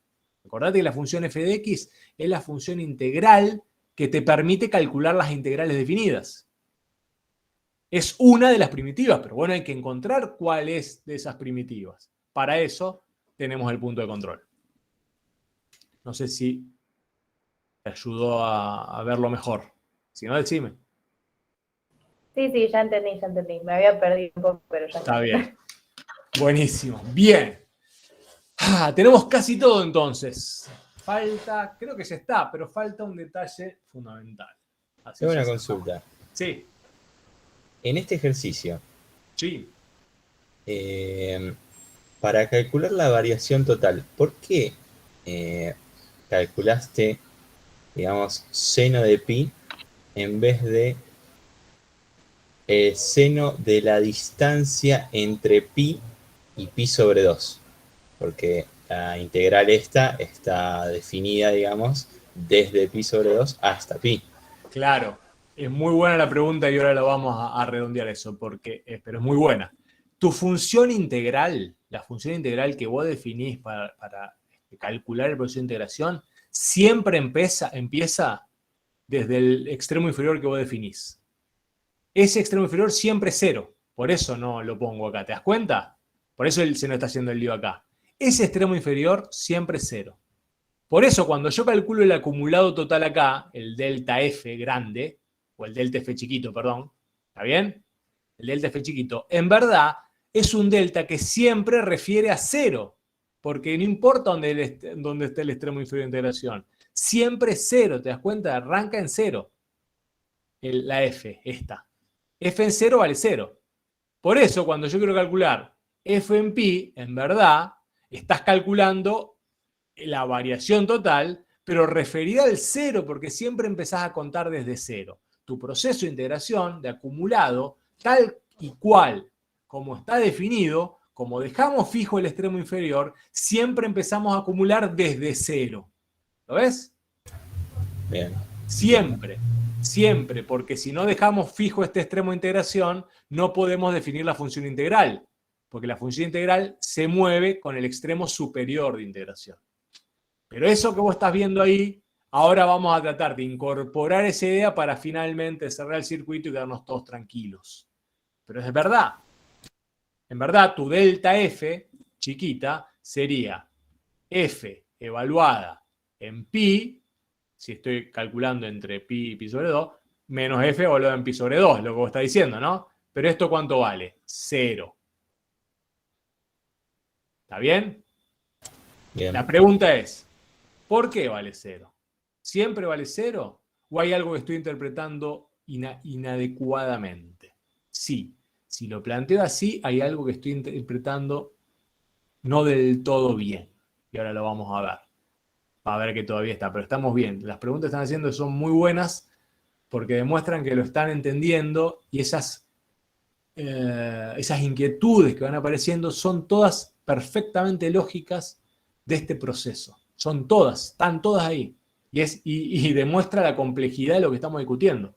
Acordate que la función f de x es la función integral que te permite calcular las integrales definidas. Es una de las primitivas, pero bueno, hay que encontrar cuál es de esas primitivas. Para eso tenemos el punto de control. No sé si te ayudó a verlo mejor. Si no, decime. Sí, ya entendí. Me había perdido un poco, pero ya Está bien. Buenísimo. Bien. Tenemos casi todo entonces. Falta, creo que ya está, pero falta un detalle fundamental. Así Tengo ya una se consulta. acaba. Sí, En este ejercicio, sí. para calcular la variación total, ¿por qué calculaste, digamos, seno de pi en vez de seno de la distancia entre pi y pi sobre 2? Porque la integral esta está definida, digamos, desde pi sobre 2 hasta pi. Claro. Es muy buena la pregunta y ahora lo vamos a redondear eso, pero es muy buena. Tu función integral, la función integral que vos definís para calcular el proceso de integración, siempre empieza desde el extremo inferior que vos definís. Ese extremo inferior siempre es 0. Por eso no lo pongo acá. ¿Te das cuenta? Por eso se nos está haciendo el lío acá. Ese extremo inferior siempre es 0. Por eso cuando yo calculo el acumulado total acá, el delta F grande, o el delta F chiquito, perdón, ¿está bien? El delta F chiquito, en verdad es un delta que siempre refiere a 0, porque no importa dónde esté el extremo inferior de integración, siempre es 0, ¿te das cuenta? Arranca en 0 la F, esta. F en 0 vale 0. Por eso cuando yo quiero calcular F en pi, en verdad, estás calculando la variación total, pero referida al 0, porque siempre empezás a contar desde 0. Tu proceso de integración, de acumulado, tal y cual como está definido, como dejamos fijo el extremo inferior, siempre empezamos a acumular desde 0. ¿Lo ves? Bien. Siempre, porque si no dejamos fijo este extremo de integración, no podemos definir la función integral, porque la función integral se mueve con el extremo superior de integración. Pero eso que vos estás viendo ahí, ahora vamos a tratar de incorporar esa idea para finalmente cerrar el circuito y quedarnos todos tranquilos. Pero es verdad. En verdad, tu delta F, chiquita, sería F evaluada en pi, si estoy calculando entre pi y pi sobre 2, menos F evaluada en pi sobre 2, lo que vos estás diciendo, ¿no? Pero ¿esto cuánto vale? 0. ¿Está bien? Bien. La pregunta es, ¿por qué vale 0? ¿Siempre vale 0? ¿O hay algo que estoy interpretando inadecuadamente? Sí. Si lo planteo así, hay algo que estoy interpretando no del todo bien. Y ahora lo vamos a ver. a ver que todavía está, pero estamos bien. Las preguntas que están haciendo son muy buenas porque demuestran que lo están entendiendo y esas inquietudes que van apareciendo son todas perfectamente lógicas de este proceso. Son todas, están todas ahí. Y demuestra la complejidad de lo que estamos discutiendo.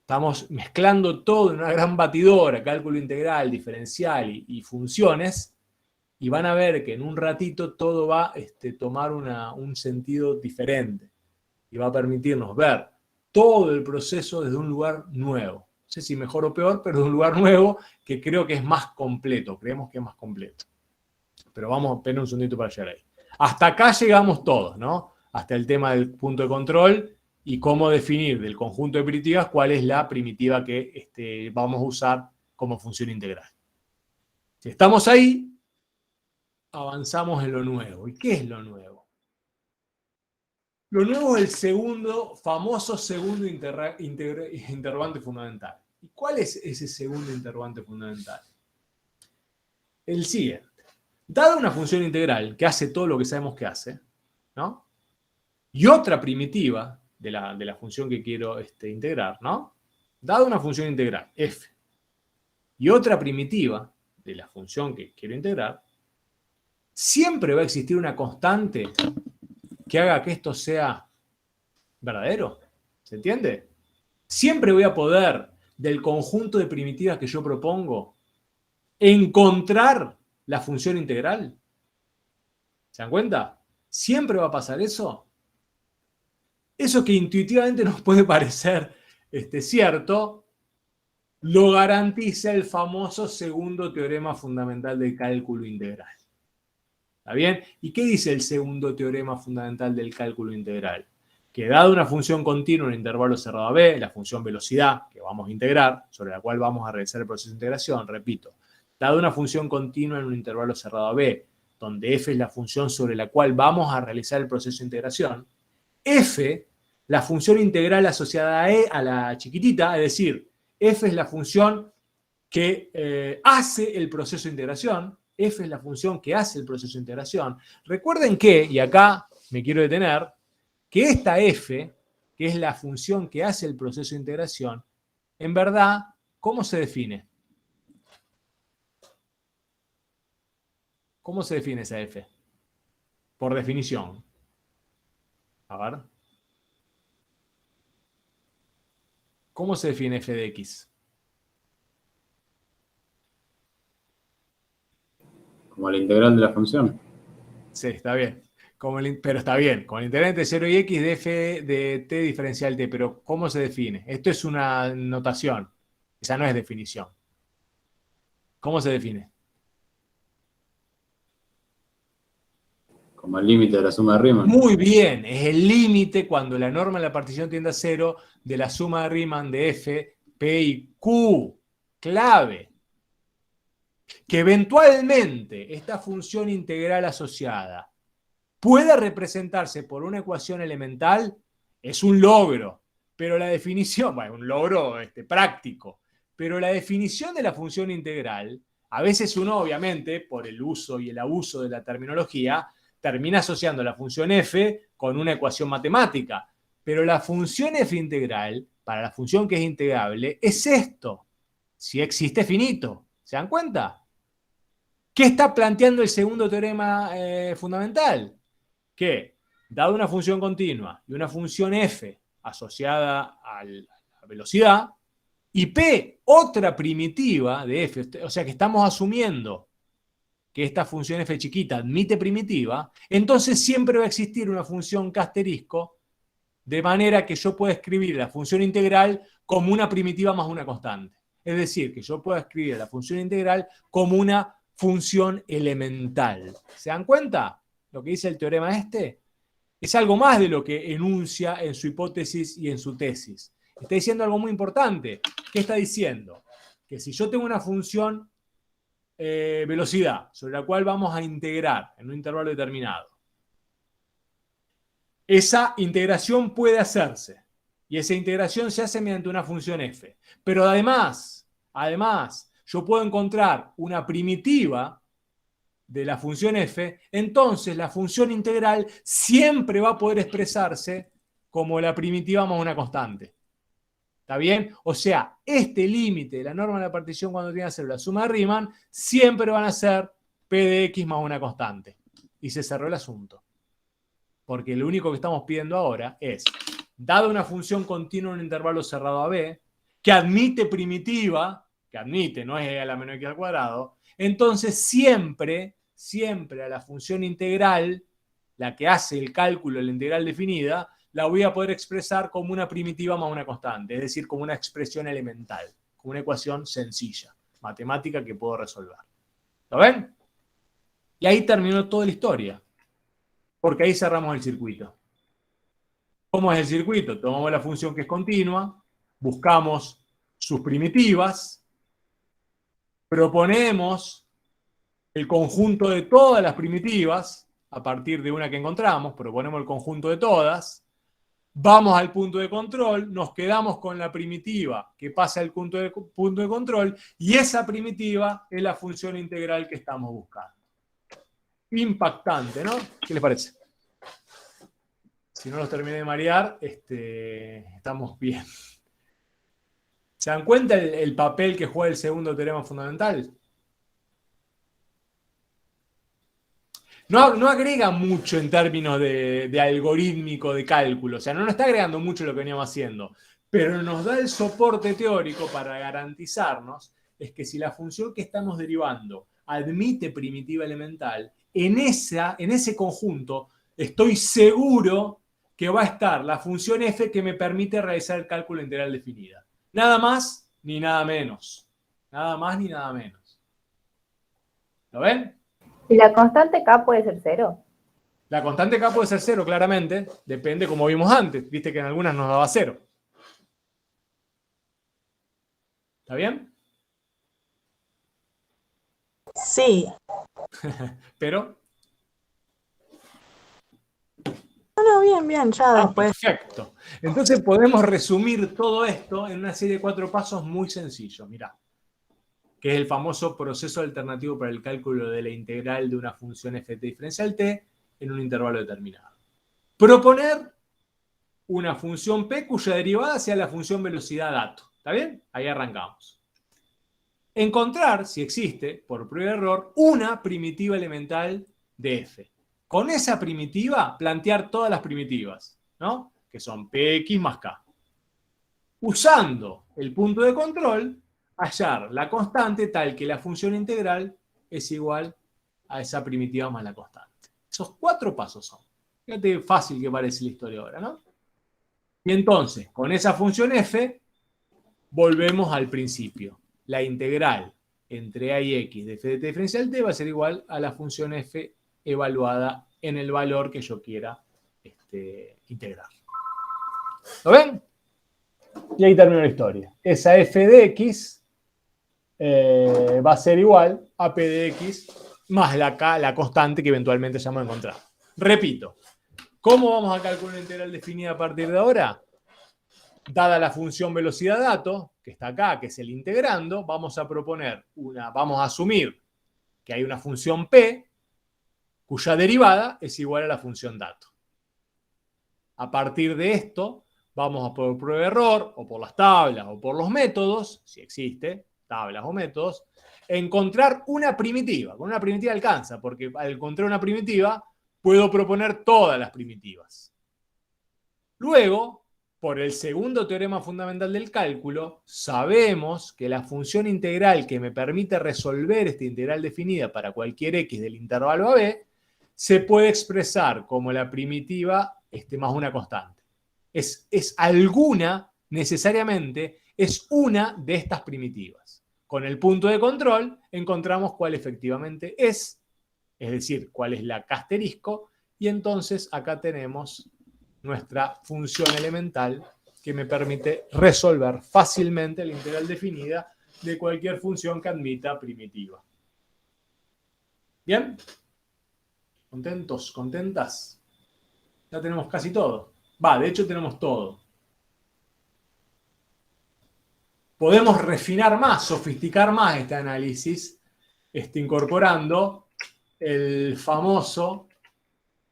Estamos mezclando todo en una gran batidora, cálculo integral, diferencial y funciones, y van a ver que en un ratito todo va a tomar un sentido diferente y va a permitirnos ver todo el proceso desde un lugar nuevo. No sé si mejor o peor, pero de un lugar nuevo que creo que es más completo, creemos que es más completo. Pero vamos a esperar un segundito para llegar ahí. Hasta acá llegamos todos, ¿no? Hasta el tema del punto de control y cómo definir del conjunto de primitivas cuál es la primitiva que vamos a usar como función integral. Si estamos ahí, avanzamos en lo nuevo. ¿Y qué es lo nuevo? Lo nuevo es el famoso segundo interrogante fundamental. ¿Y cuál es ese segundo interrogante fundamental? El siguiente. Dada una función integral que hace todo lo que sabemos que hace, ¿no? Y otra primitiva de la función que quiero integrar, ¿no? Dada una función integral, f, y otra primitiva de la función que quiero integrar, siempre va a existir una constante que haga que esto sea verdadero. ¿Se entiende? Siempre voy a poder, del conjunto de primitivas que yo propongo, encontrar la función integral. ¿Se dan cuenta? ¿Siempre va a pasar eso? Eso que intuitivamente nos puede parecer cierto, lo garantiza el famoso segundo teorema fundamental del cálculo integral. ¿Está bien? ¿Y qué dice el segundo teorema fundamental del cálculo integral? Que dado una función continua en un intervalo cerrado a b, la función velocidad que vamos a integrar, sobre la cual vamos a realizar el proceso de integración, repito, dado una función continua en un intervalo cerrado a b, donde f es la función sobre la cual vamos a realizar el proceso de integración, f, la función integral asociada a e, a la chiquitita, es decir, f es la función que hace el proceso de integración, f es la función que hace el proceso de integración. Recuerden que, y acá me quiero detener, que esta f, que es la función que hace el proceso de integración, en verdad, ¿cómo se define? ¿Cómo se define esa f? Por definición. A ver. ¿Cómo se define f de x? Como la integral de la función. Sí, está bien. Pero está bien. Con el integral entre 0 y x de f de t diferencial t. Pero ¿cómo se define? Esto es una notación. Esa no es definición. ¿Cómo se define? Como el límite de la suma de Riemann. Muy bien. Es el límite cuando la norma en la partición tiende a 0 de la suma de Riemann de f, p y q. Clave. Que eventualmente esta función integral asociada pueda representarse por una ecuación elemental es un logro, pero la definición, bueno, un logro práctico, pero la definición de la función integral, a veces uno obviamente, por el uso y el abuso de la terminología, termina asociando la función f con una ecuación matemática, pero la función f integral, para la función que es integrable, es esto, si existe finito. ¿Se dan cuenta? ¿Qué está planteando el segundo teorema fundamental? Que, dado una función continua y una función f asociada a la velocidad, y p, otra primitiva de f, o sea que estamos asumiendo que esta función f chiquita admite primitiva, entonces siempre va a existir una función k asterisco, de manera que yo pueda escribir la función integral como una primitiva más una constante. Es decir, que yo pueda escribir la función integral como una función elemental. ¿Se dan cuenta? Lo que dice el teorema es algo más de lo que enuncia en su hipótesis y en su tesis. Está diciendo algo muy importante. ¿Qué está diciendo? Que si yo tengo una función velocidad, sobre la cual vamos a integrar en un intervalo determinado, esa integración puede hacerse. Y esa integración se hace mediante una función f. Pero además, yo puedo encontrar una primitiva de la función f, entonces la función integral siempre va a poder expresarse como la primitiva más una constante. ¿Está bien? O sea, este límite de la norma de la partición cuando tiene que hacer la suma de Riemann siempre van a ser p de x más una constante. Y se cerró el asunto. Porque lo único que estamos pidiendo ahora es, dada una función continua en un intervalo cerrado a b, que admite primitiva, que admite, no es e a la menor x al cuadrado, entonces siempre a la función integral, la que hace el cálculo de la integral definida, la voy a poder expresar como una primitiva más una constante, es decir, como una expresión elemental, como una ecuación sencilla, matemática que puedo resolver. ¿Lo ven? Y ahí terminó toda la historia, porque ahí cerramos el circuito. ¿Cómo es el circuito? Tomamos la función que es continua, buscamos sus primitivas, proponemos el conjunto de todas las primitivas, a partir de una que encontramos, proponemos el conjunto de todas, vamos al punto de control, nos quedamos con la primitiva que pasa al punto de control, y esa primitiva es la función integral que estamos buscando. Impactante, ¿no? ¿Qué les parece? Si no los terminé de marear, estamos bien. ¿Se dan cuenta el papel que juega el segundo teorema fundamental? No agrega mucho en términos de algorítmico, de cálculo. O sea, no nos está agregando mucho lo que veníamos haciendo. Pero nos da el soporte teórico para garantizarnos es que si la función que estamos derivando admite primitiva elemental, en ese conjunto estoy seguro que va a estar la función f que me permite realizar el cálculo integral definida. Nada más ni nada menos. Nada más ni nada menos. ¿Lo ven? ¿Y la constante k puede ser 0? La constante k puede ser 0, claramente. Depende, como vimos antes. Viste que en algunas nos daba 0. ¿Está bien? Sí. Pero... No, bien, ya después. Perfecto. Entonces podemos resumir todo esto en una serie de 4 pasos muy sencillos. Mirá. Que es el famoso proceso alternativo para el cálculo de la integral de una función ft diferencial t en un intervalo determinado. Proponer una función p cuya derivada sea la función velocidad dato. ¿Está bien? Ahí arrancamos. Encontrar, si existe, por prueba de error, una primitiva elemental de f. Con esa primitiva, plantear todas las primitivas, ¿no? Que son px más k. Usando el punto de control, hallar la constante tal que la función integral es igual a esa primitiva más la constante. Esos 4 pasos son. Fíjate fácil que parece la historia ahora, ¿no? Y entonces, con esa función f, volvemos al principio. La integral entre a y x de f de t diferencial t va a ser igual a la función f evaluada en el valor que yo quiera integrar. ¿Lo ven? Y ahí termina la historia. Esa f de x va a ser igual a p de x más la constante que eventualmente ya vamos a encontrar. Repito, ¿cómo vamos a calcular la integral definida a partir de ahora? Dada la función velocidad dato, que está acá, que es el integrando, vamos a asumir que hay una función p cuya derivada es igual a la función dato. A partir de esto, vamos a por prueba de error, o por las tablas, o por los métodos, si existe, tablas o métodos, encontrar una primitiva. Con una primitiva alcanza, porque al encontrar una primitiva, puedo proponer todas las primitivas. Luego, por el segundo teorema fundamental del cálculo, sabemos que la función integral que me permite resolver esta integral definida para cualquier x del intervalo a b, se puede expresar como la primitiva más una constante. Es alguna, necesariamente, es una de estas primitivas. Con el punto de control encontramos cuál efectivamente es decir, cuál es la k asterisco, y entonces acá tenemos nuestra función elemental que me permite resolver fácilmente la integral definida de cualquier función que admita primitiva. ¿Bien? ¿Contentos? ¿Contentas? Ya tenemos casi todo. De hecho tenemos todo. Podemos refinar más, sofisticar más este análisis, incorporando el famoso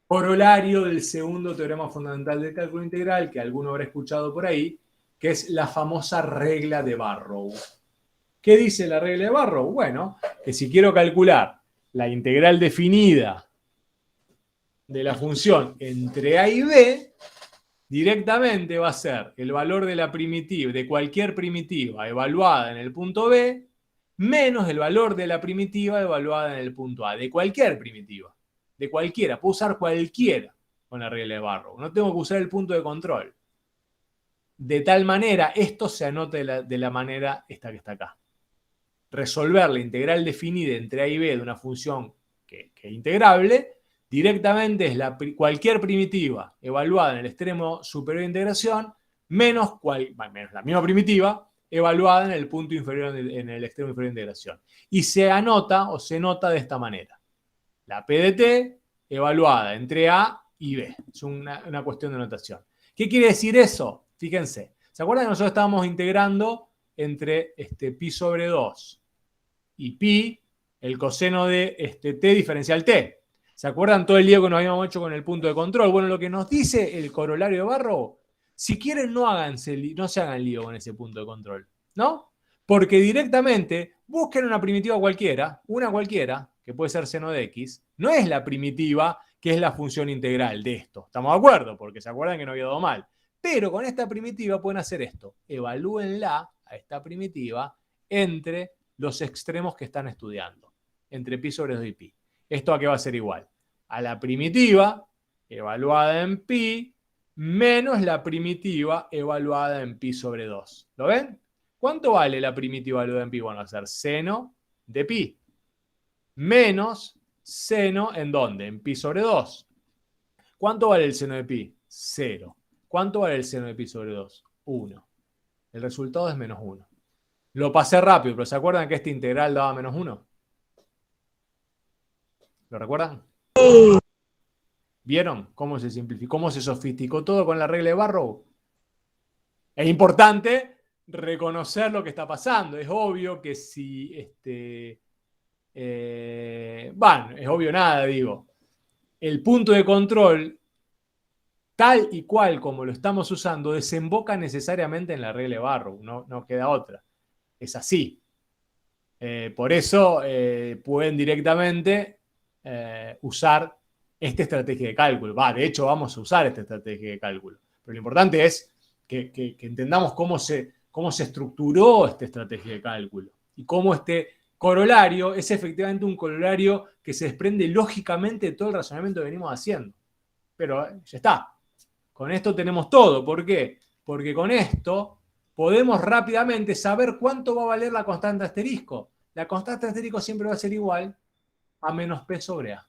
corolario del segundo teorema fundamental del cálculo integral, que alguno habrá escuchado por ahí, que es la famosa regla de Barrow. ¿Qué dice la regla de Barrow? Bueno, que si quiero calcular la integral definida de la función entre A y B, directamente va a ser el valor de la primitiva, de cualquier primitiva evaluada en el punto B, menos el valor de la primitiva evaluada en el punto A, de cualquier primitiva, de cualquiera, puedo usar cualquiera con la regla de Barrow, no tengo que usar el punto de control. De tal manera, esto se anota de la manera esta que está acá. Resolver la integral definida entre A y B de una función que es integrable, directamente es cualquier primitiva evaluada en el extremo superior de integración, menos la misma primitiva evaluada en el punto inferior, en el extremo inferior de integración. Y se anota o se nota de esta manera. La P de T evaluada entre A y B. Es una cuestión de notación. ¿Qué quiere decir eso? Fíjense. ¿Se acuerdan que nosotros estábamos integrando entre pi sobre 2 y pi el coseno de t diferencial t? ¿Se acuerdan todo el lío que nos habíamos hecho con el punto de control? Bueno, lo que nos dice el corolario de Barrow, si quieren no se hagan lío con ese punto de control, ¿no? Porque directamente busquen una primitiva cualquiera, que puede ser seno de x, no es la primitiva que es la función integral de esto. ¿Estamos de acuerdo? Porque se acuerdan que no había dado mal. Pero con esta primitiva pueden hacer esto. Evalúenla a esta primitiva entre los extremos que están estudiando, entre pi sobre 2 y pi. ¿Esto a qué va a ser igual? A la primitiva evaluada en pi menos la primitiva evaluada en pi sobre 2. ¿Lo ven? ¿Cuánto vale la primitiva evaluada en pi? Bueno, va a ser seno de pi menos seno ¿en dónde? En pi sobre 2. ¿Cuánto vale el seno de pi? 0. ¿Cuánto vale el seno de pi sobre 2? 1. El resultado es menos 1. Lo pasé rápido, pero ¿se acuerdan que esta integral daba menos 1? ¿Lo recuerdan? Sí. ¿Vieron cómo se simplificó, cómo se sofisticó todo con la regla de Barrow? Es importante reconocer lo que está pasando. Es obvio que si es obvio nada, digo. El punto de control, tal y cual como lo estamos usando, desemboca necesariamente en la regla de Barrow. No queda otra. Es así. Por eso pueden directamente usar esta estrategia de cálculo. De hecho, vamos a usar esta estrategia de cálculo. Pero lo importante es que entendamos cómo se estructuró esta estrategia de cálculo y cómo este corolario es efectivamente un corolario que se desprende lógicamente de todo el razonamiento que venimos haciendo. Pero ya está. Con esto tenemos todo. ¿Por qué? Porque con esto podemos rápidamente saber cuánto va a valer la constante asterisco. La constante asterisco siempre va a ser igual a menos p sobre a.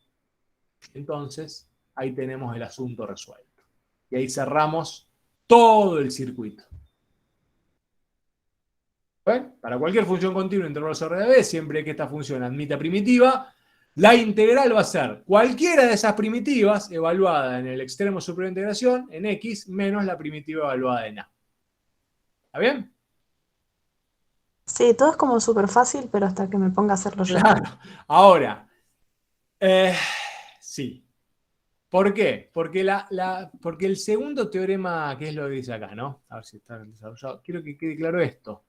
Entonces, ahí tenemos el asunto resuelto. Y ahí cerramos todo el circuito. ¿Ven? Para cualquier función continua intervalo sobre de b, siempre que esta función admita primitiva, la integral va a ser cualquiera de esas primitivas evaluada en el extremo superior de integración, en x, menos la primitiva evaluada en a. ¿Está bien? Sí, todo es como súper fácil, pero hasta que me ponga a hacerlo yo. Claro. Ahora, sí. ¿Por qué? Porque el segundo teorema, que es lo que dice acá, ¿no? A ver si está desarrollado. Quiero que quede claro esto.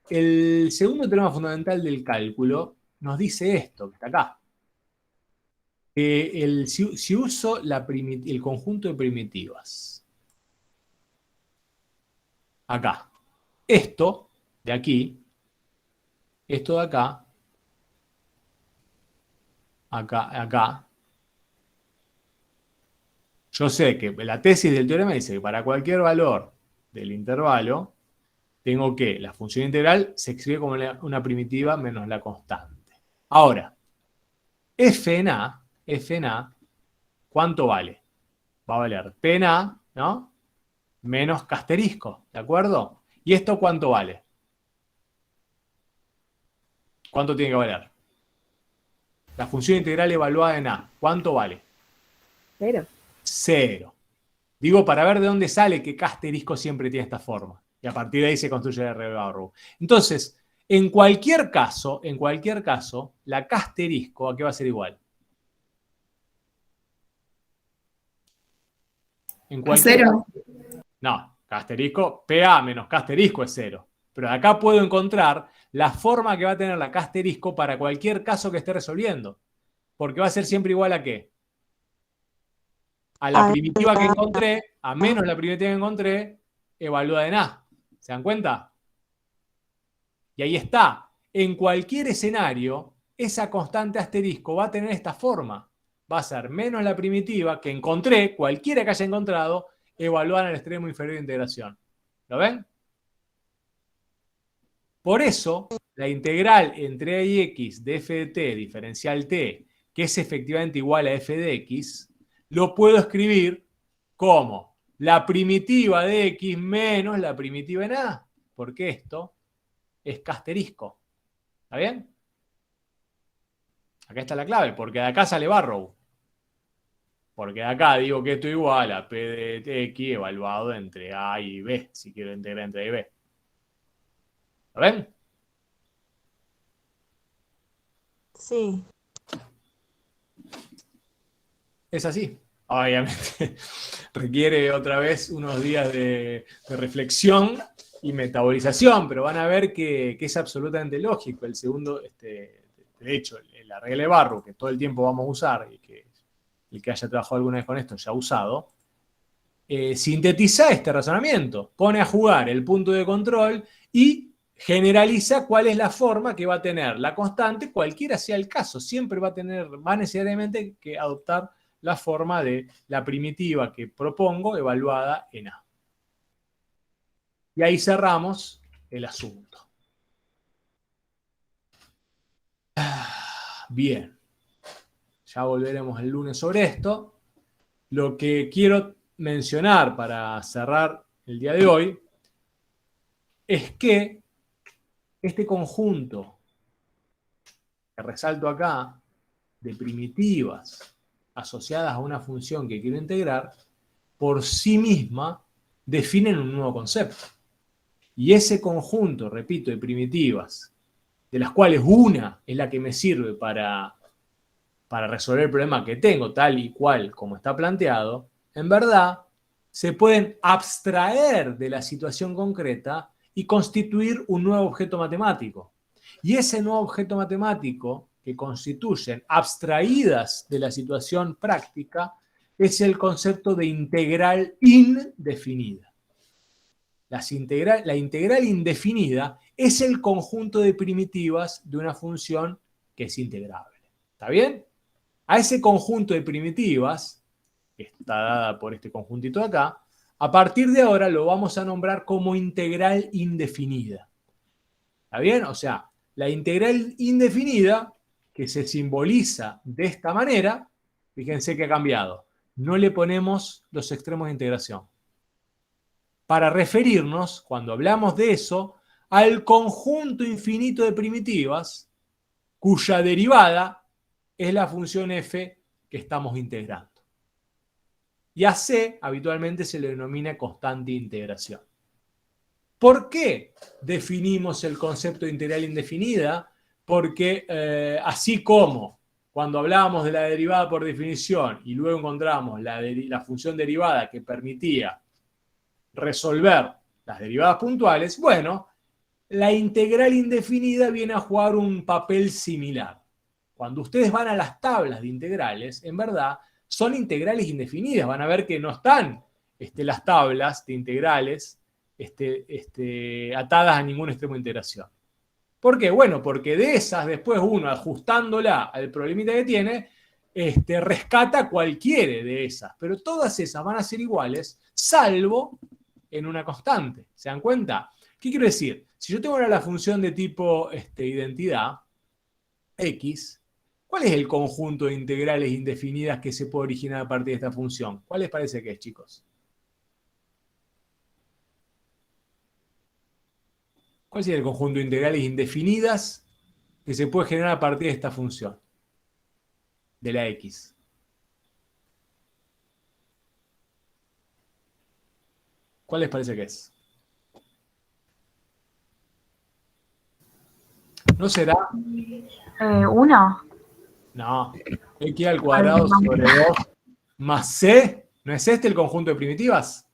El segundo teorema fundamental del cálculo nos dice esto, que está acá. Si uso el conjunto de primitivas, acá, esto de aquí, esto de acá, acá, yo sé que la tesis del teorema dice que para cualquier valor del intervalo, tengo que la función integral se escribe como una primitiva menos la constante. Ahora, f en a, ¿cuánto vale? Va a valer p en a, ¿no? Menos k asterisco, ¿de acuerdo? ¿Y esto cuánto vale? ¿Cuánto tiene que valer? La función integral evaluada en a, ¿cuánto vale? 0. 0. Digo, para ver de dónde sale que k asterisco siempre tiene esta forma. Y a partir de ahí se construye la regla de Barrow. Entonces, en cualquier caso, la k asterisco, ¿a qué va a ser igual? En cualquier cero. No, K asterisco, PA menos K asterisco es 0. Pero de acá puedo encontrar la forma que va a tener la K asterisco para cualquier caso que esté resolviendo. Porque va a ser siempre igual a ¿qué? A la primitiva que encontré, a menos la primitiva que encontré, evaluada en A. ¿Se dan cuenta? Y ahí está. En cualquier escenario, esa constante asterisco va a tener esta forma. Va a ser menos la primitiva que encontré, cualquiera que haya encontrado, evaluada en el extremo inferior de integración. ¿Lo ven? Por eso, la integral entre a y x de f de t diferencial t, que es efectivamente igual a f de x, lo puedo escribir como la primitiva de x menos la primitiva en a, porque esto es K asterisco. ¿Está bien? Acá está la clave, porque de acá sale Barrow. Porque de acá digo que esto es igual a p de x evaluado entre a y b, si quiero integrar entre a y b. ¿Lo ven? Sí. Es así. Obviamente requiere otra vez unos días de reflexión y metabolización, pero van a ver que es absolutamente lógico. El segundo, de hecho, la regla de Barrow, que todo el tiempo vamos a usar, y que el que haya trabajado alguna vez con esto ya ha usado, sintetiza este razonamiento, pone a jugar el punto de control y generaliza cuál es la forma que va a tener la constante, cualquiera sea el caso. Siempre va necesariamente que adoptar la forma de la primitiva que propongo evaluada en A. Y ahí cerramos el asunto. Bien. Ya volveremos el lunes sobre esto. Lo que quiero mencionar para cerrar el día de hoy es que este conjunto que resalto acá de primitivas asociadas a una función que quiero integrar, por sí misma definen un nuevo concepto. Y ese conjunto, repito, de primitivas, de las cuales una es la que me sirve para resolver el problema que tengo, tal y cual como está planteado, en verdad se pueden abstraer de la situación concreta y constituir un nuevo objeto matemático. Y ese nuevo objeto matemático que constituyen abstraídas de la situación práctica es el concepto de integral indefinida. La integral indefinida es el conjunto de primitivas de una función que es integrable. ¿Está bien? A ese conjunto de primitivas, que está dada por este conjuntito de acá, a partir de ahora lo vamos a nombrar como integral indefinida. ¿Está bien? O sea, la integral indefinida, que se simboliza de esta manera, fíjense que ha cambiado. No le ponemos los extremos de integración. Para referirnos, cuando hablamos de eso, al conjunto infinito de primitivas, cuya derivada es la función f que estamos integrando. Y a C habitualmente se le denomina constante de integración. ¿Por qué definimos el concepto de integral indefinida? Porque así como cuando hablábamos de la derivada por definición y luego encontramos la función derivada que permitía resolver las derivadas puntuales, bueno, la integral indefinida viene a jugar un papel similar. Cuando ustedes van a las tablas de integrales, en verdad, son integrales indefinidas. Van a ver que no están las tablas de integrales atadas a ningún extremo de integración. ¿Por qué? Bueno, porque de esas, después uno, ajustándola al problemita que tiene, rescata cualquiera de esas. Pero todas esas van a ser iguales, salvo en una constante. ¿Se dan cuenta? ¿Qué quiero decir? Si yo tengo ahora la función de tipo identidad, x, ¿cuál es el conjunto de integrales indefinidas que se puede originar a partir de esta función? ¿Cuál les parece que es, chicos? ¿Cuál sería el conjunto de integrales indefinidas que se puede generar a partir de esta función? De la x. ¿Cuál les parece que es? ¿No será? 1. No. X al cuadrado sobre 2 más C ¿No es este el conjunto de primitivas?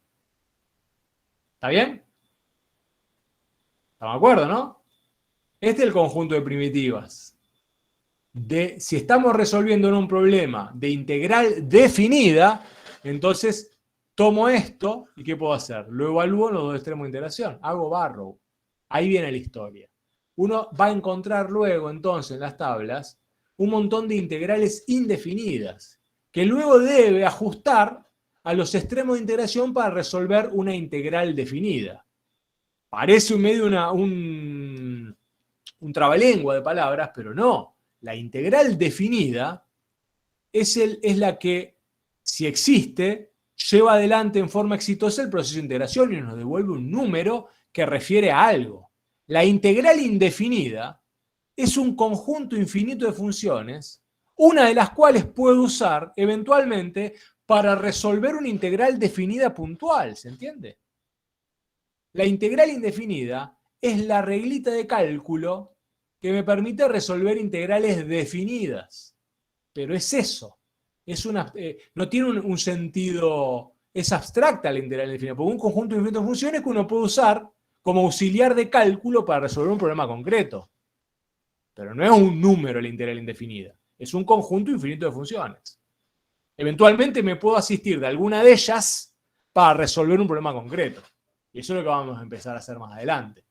¿Está bien? ¿Estamos de acuerdo, no? Este es el conjunto de primitivas. Si estamos resolviendo en un problema de integral definida, entonces tomo esto y ¿qué puedo hacer? Lo evalúo en los dos extremos de integración. Hago Barrow. Ahí viene la historia. Uno va a encontrar luego, entonces, en las tablas, un montón de integrales indefinidas, que luego debe ajustar a los extremos de integración para resolver una integral definida. Parece medio un trabalengua de palabras, pero no. La integral definida es la que, si existe, lleva adelante en forma exitosa el proceso de integración y nos devuelve un número que refiere a algo. La integral indefinida es un conjunto infinito de funciones, una de las cuales puedo usar eventualmente para resolver una integral definida puntual, ¿se entiende? La integral indefinida es la reglita de cálculo que me permite resolver integrales definidas. Pero es eso. No tiene un sentido, es abstracta la integral indefinida, porque un conjunto infinito de funciones que uno puede usar como auxiliar de cálculo para resolver un problema concreto. Pero no es un número la integral indefinida, es un conjunto infinito de funciones. Eventualmente me puedo asistir de alguna de ellas para resolver un problema concreto. Y eso es lo que vamos a empezar a hacer más adelante.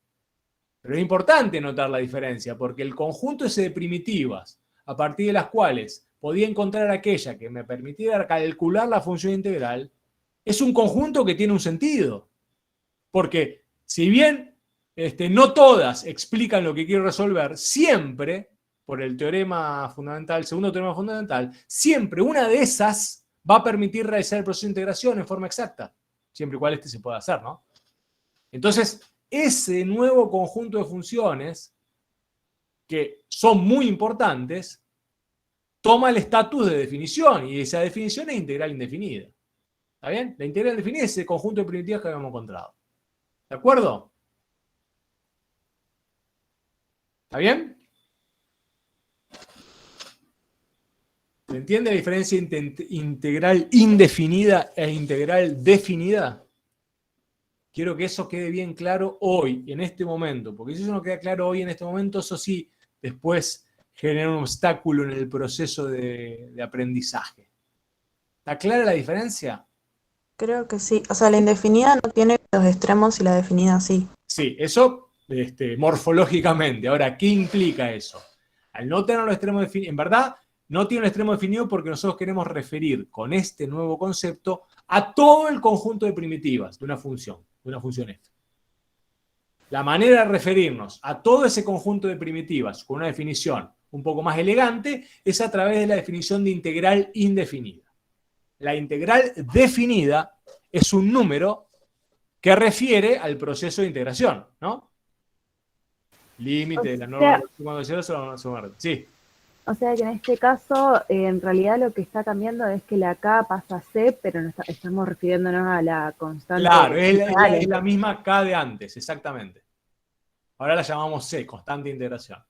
Pero es importante notar la diferencia, porque el conjunto ese de primitivas, a partir de las cuales podía encontrar aquella que me permitiera calcular la función integral, es un conjunto que tiene un sentido. Porque si bien no todas explican lo que quiero resolver, siempre, por el teorema fundamental, el segundo teorema fundamental, siempre una de esas va a permitir realizar el proceso de integración en forma exacta, siempre y cuando se pueda hacer, ¿no? Entonces, ese nuevo conjunto de funciones, que son muy importantes, toma el estatus de definición, y esa definición es integral indefinida. ¿Está bien? La integral indefinida es ese conjunto de primitivas que habíamos encontrado. ¿De acuerdo? ¿Está bien? ¿Se entiende la diferencia entre integral indefinida e integral definida? Quiero que eso quede bien claro hoy, en este momento, porque si eso no queda claro hoy, en este momento, eso sí, después genera un obstáculo en el proceso de aprendizaje. ¿Está clara la diferencia? Creo que sí. O sea, la indefinida no tiene los extremos y la definida sí. Sí, eso morfológicamente. Ahora, ¿qué implica eso? Al no tener los extremos definidos, en verdad, no tiene un extremo definido porque nosotros queremos referir con este nuevo concepto a todo el conjunto de primitivas de una función f. La manera de referirnos a todo ese conjunto de primitivas con una definición un poco más elegante es a través de la definición de integral indefinida. La integral definida es un número que refiere al proceso de integración, ¿no? Límite de la norma de 0. Sí. O sea que en este caso, en realidad lo que está cambiando es que la K pasa a C, pero no estamos refiriéndonos a la constante. Claro, es la misma K de antes, ahora la llamamos C, constante de integración.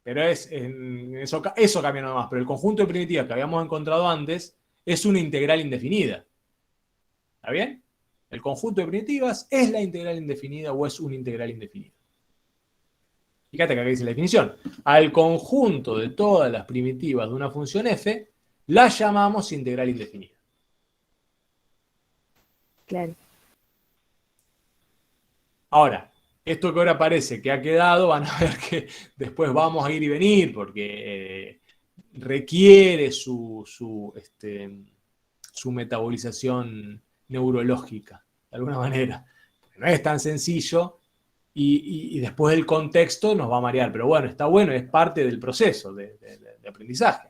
Pero eso cambia nada más, pero el conjunto de primitivas que habíamos encontrado antes es una integral indefinida. ¿Está bien? El conjunto de primitivas es la integral indefinida o es una integral indefinida. Fíjate que acá dice la definición. Al conjunto de todas las primitivas de una función f, la llamamos integral indefinida. Claro. Ahora, esto que ahora parece que ha quedado, van a ver que después vamos a ir y venir, porque requiere su metabolización neurológica, de alguna manera. No es tan sencillo. Y después el contexto nos va a marear, pero bueno, está bueno, es parte del proceso de aprendizaje.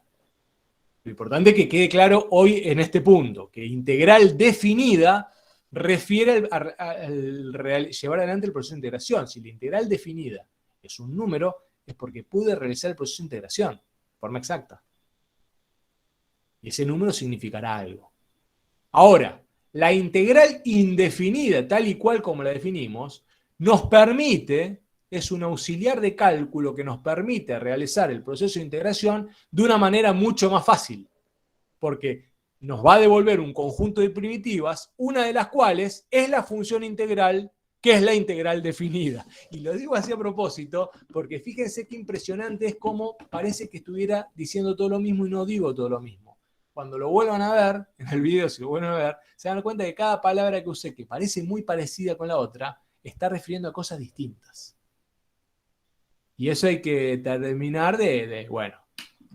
Lo importante es que quede claro hoy en este punto, que integral definida refiere al llevar adelante el proceso de integración. Si la integral definida es un número, es porque pude realizar el proceso de integración de forma exacta. Y ese número significará algo. Ahora, la integral indefinida, tal y cual como la definimos, nos permite, es un auxiliar de cálculo que nos permite realizar el proceso de integración de una manera mucho más fácil. Porque nos va a devolver un conjunto de primitivas, una de las cuales es la función integral, que es la integral definida. Y lo digo así a propósito, porque fíjense qué impresionante es cómo parece que estuviera diciendo todo lo mismo y no digo todo lo mismo. Cuando lo vuelvan a ver, en el video, si lo vuelven a ver, se dan cuenta que cada palabra que usé, que parece muy parecida con la otra, está refiriendo a cosas distintas. Y eso hay que terminar de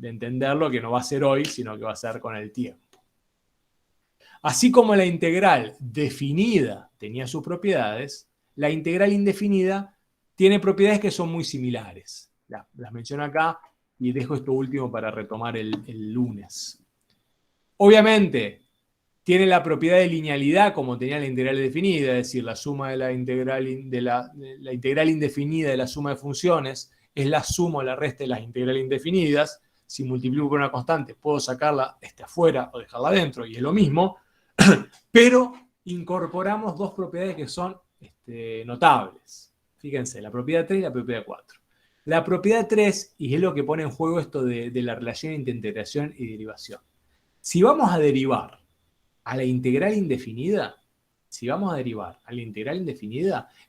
entenderlo, que no va a ser hoy, sino que va a ser con el tiempo. Así como la integral definida tenía sus propiedades, la integral indefinida tiene propiedades que son muy similares. Las menciono acá y dejo esto último para retomar el lunes. Obviamente, tiene la propiedad de linealidad como tenía la integral definida, es decir, la suma de la integral indefinida de la suma de funciones es la suma o la resta de las integrales indefinidas. Si multiplico por una constante, puedo sacarla afuera o dejarla adentro, y es lo mismo, pero incorporamos dos propiedades que son notables. Fíjense, la propiedad 3 y la propiedad 4. La propiedad 3, y es lo que pone en juego esto de la relación entre integración y derivación. Si vamos a derivar a la integral indefinida,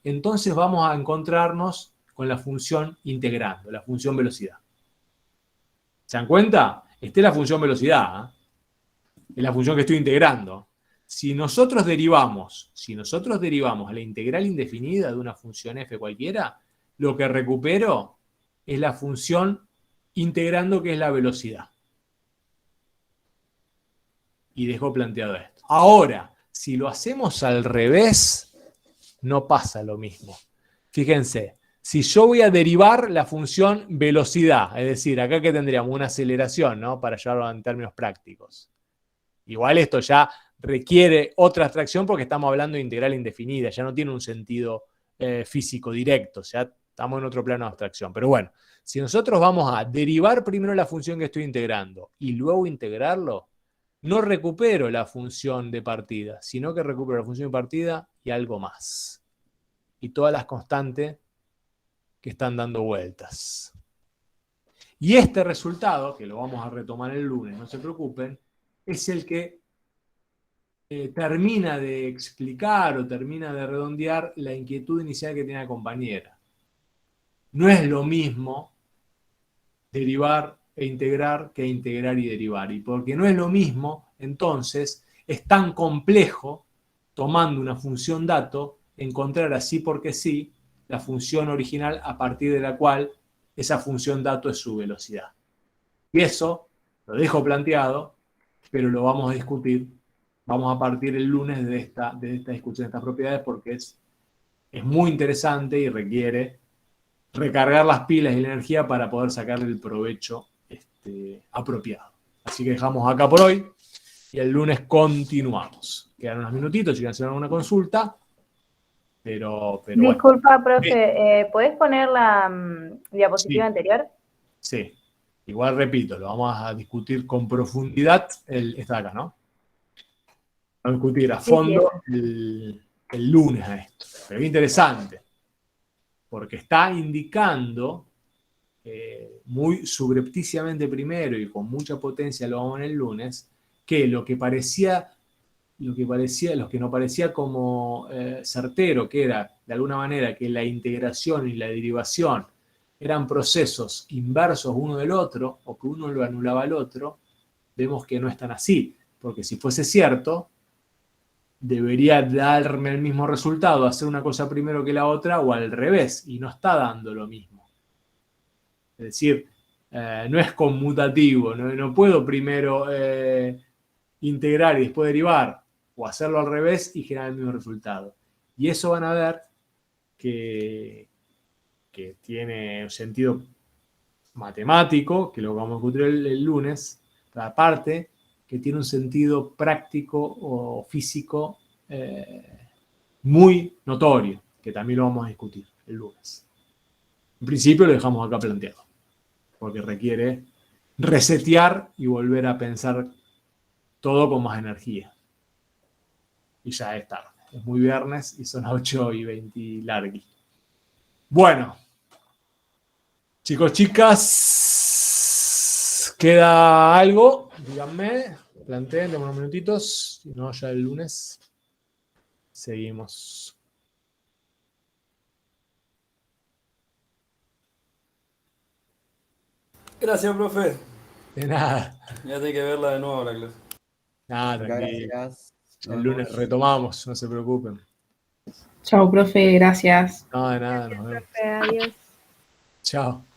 entonces vamos a encontrarnos con la función integrando, la función velocidad. ¿Se dan cuenta? Esta es la función velocidad, ¿eh? Es la función que estoy integrando. Si nosotros derivamos a la integral indefinida de una función f cualquiera, lo que recupero es la función integrando, que es la velocidad. Y dejo planteado esto. Ahora, si lo hacemos al revés, no pasa lo mismo. Fíjense, si yo voy a derivar la función velocidad, es decir, acá que tendríamos una aceleración, ¿no? Para llevarlo en términos prácticos. Igual esto ya requiere otra abstracción porque estamos hablando de integral indefinida, ya no tiene un sentido físico directo, ya estamos en otro plano de abstracción. Pero bueno, si nosotros vamos a derivar primero la función que estoy integrando y luego integrarlo, no recupero la función de partida, sino que recupero la función de partida y algo más. Y todas las constantes que están dando vueltas. Y este resultado, que lo vamos a retomar el lunes, no se preocupen, es el que termina de explicar o termina de redondear la inquietud inicial que tenía la compañera. No es lo mismo derivar e integrar que integrar y derivar. Y porque no es lo mismo, entonces es tan complejo, tomando una función dato, encontrar así porque sí la función original a partir de la cual esa función dato es su velocidad. Y eso lo dejo planteado, pero lo vamos a discutir. Vamos a partir el lunes de esta discusión de estas propiedades porque es muy interesante y requiere recargar las pilas y la energía para poder sacarle el provecho apropiado. Así que dejamos acá por hoy y el lunes continuamos. Quedan unos minutitos si quieren hacer alguna consulta. Pero disculpa, bueno. profe, ¿podés poner la diapositiva anterior? Sí. Igual repito, lo vamos a discutir con profundidad. Está acá, ¿no? Vamos a discutir a fondo el lunes a esto. Pero es interesante, porque está indicando muy subrepticiamente primero y con mucha potencia lo vamos en el lunes, que lo que no parecía como certero, que era de alguna manera que la integración y la derivación eran procesos inversos uno del otro, o que uno lo anulaba al otro, vemos que no es tan así, porque si fuese cierto, debería darme el mismo resultado, hacer una cosa primero que la otra, o al revés, y no está dando lo mismo. Es decir, no es conmutativo, no puedo primero integrar y después derivar, o hacerlo al revés y generar el mismo resultado. Y eso van a ver que tiene un sentido matemático, que lo vamos a discutir el lunes, pero aparte que tiene un sentido práctico o físico muy notorio, que también lo vamos a discutir el lunes. En principio lo dejamos acá planteado, porque requiere resetear y volver a pensar todo con más energía. Y ya es tarde, es muy viernes y son 8:20 largui. Bueno, chicos, chicas, ¿Queda algo? Díganme, planteen, demos unos minutitos. Si no, ya el lunes seguimos. Gracias, profe. De nada. Ya tengo que verla de nuevo la clase. Nada, tranquilo. Gracias. El lunes retomamos, no se preocupen. Chao, profe, gracias. No, de nada, nos vemos. Adiós. Chao.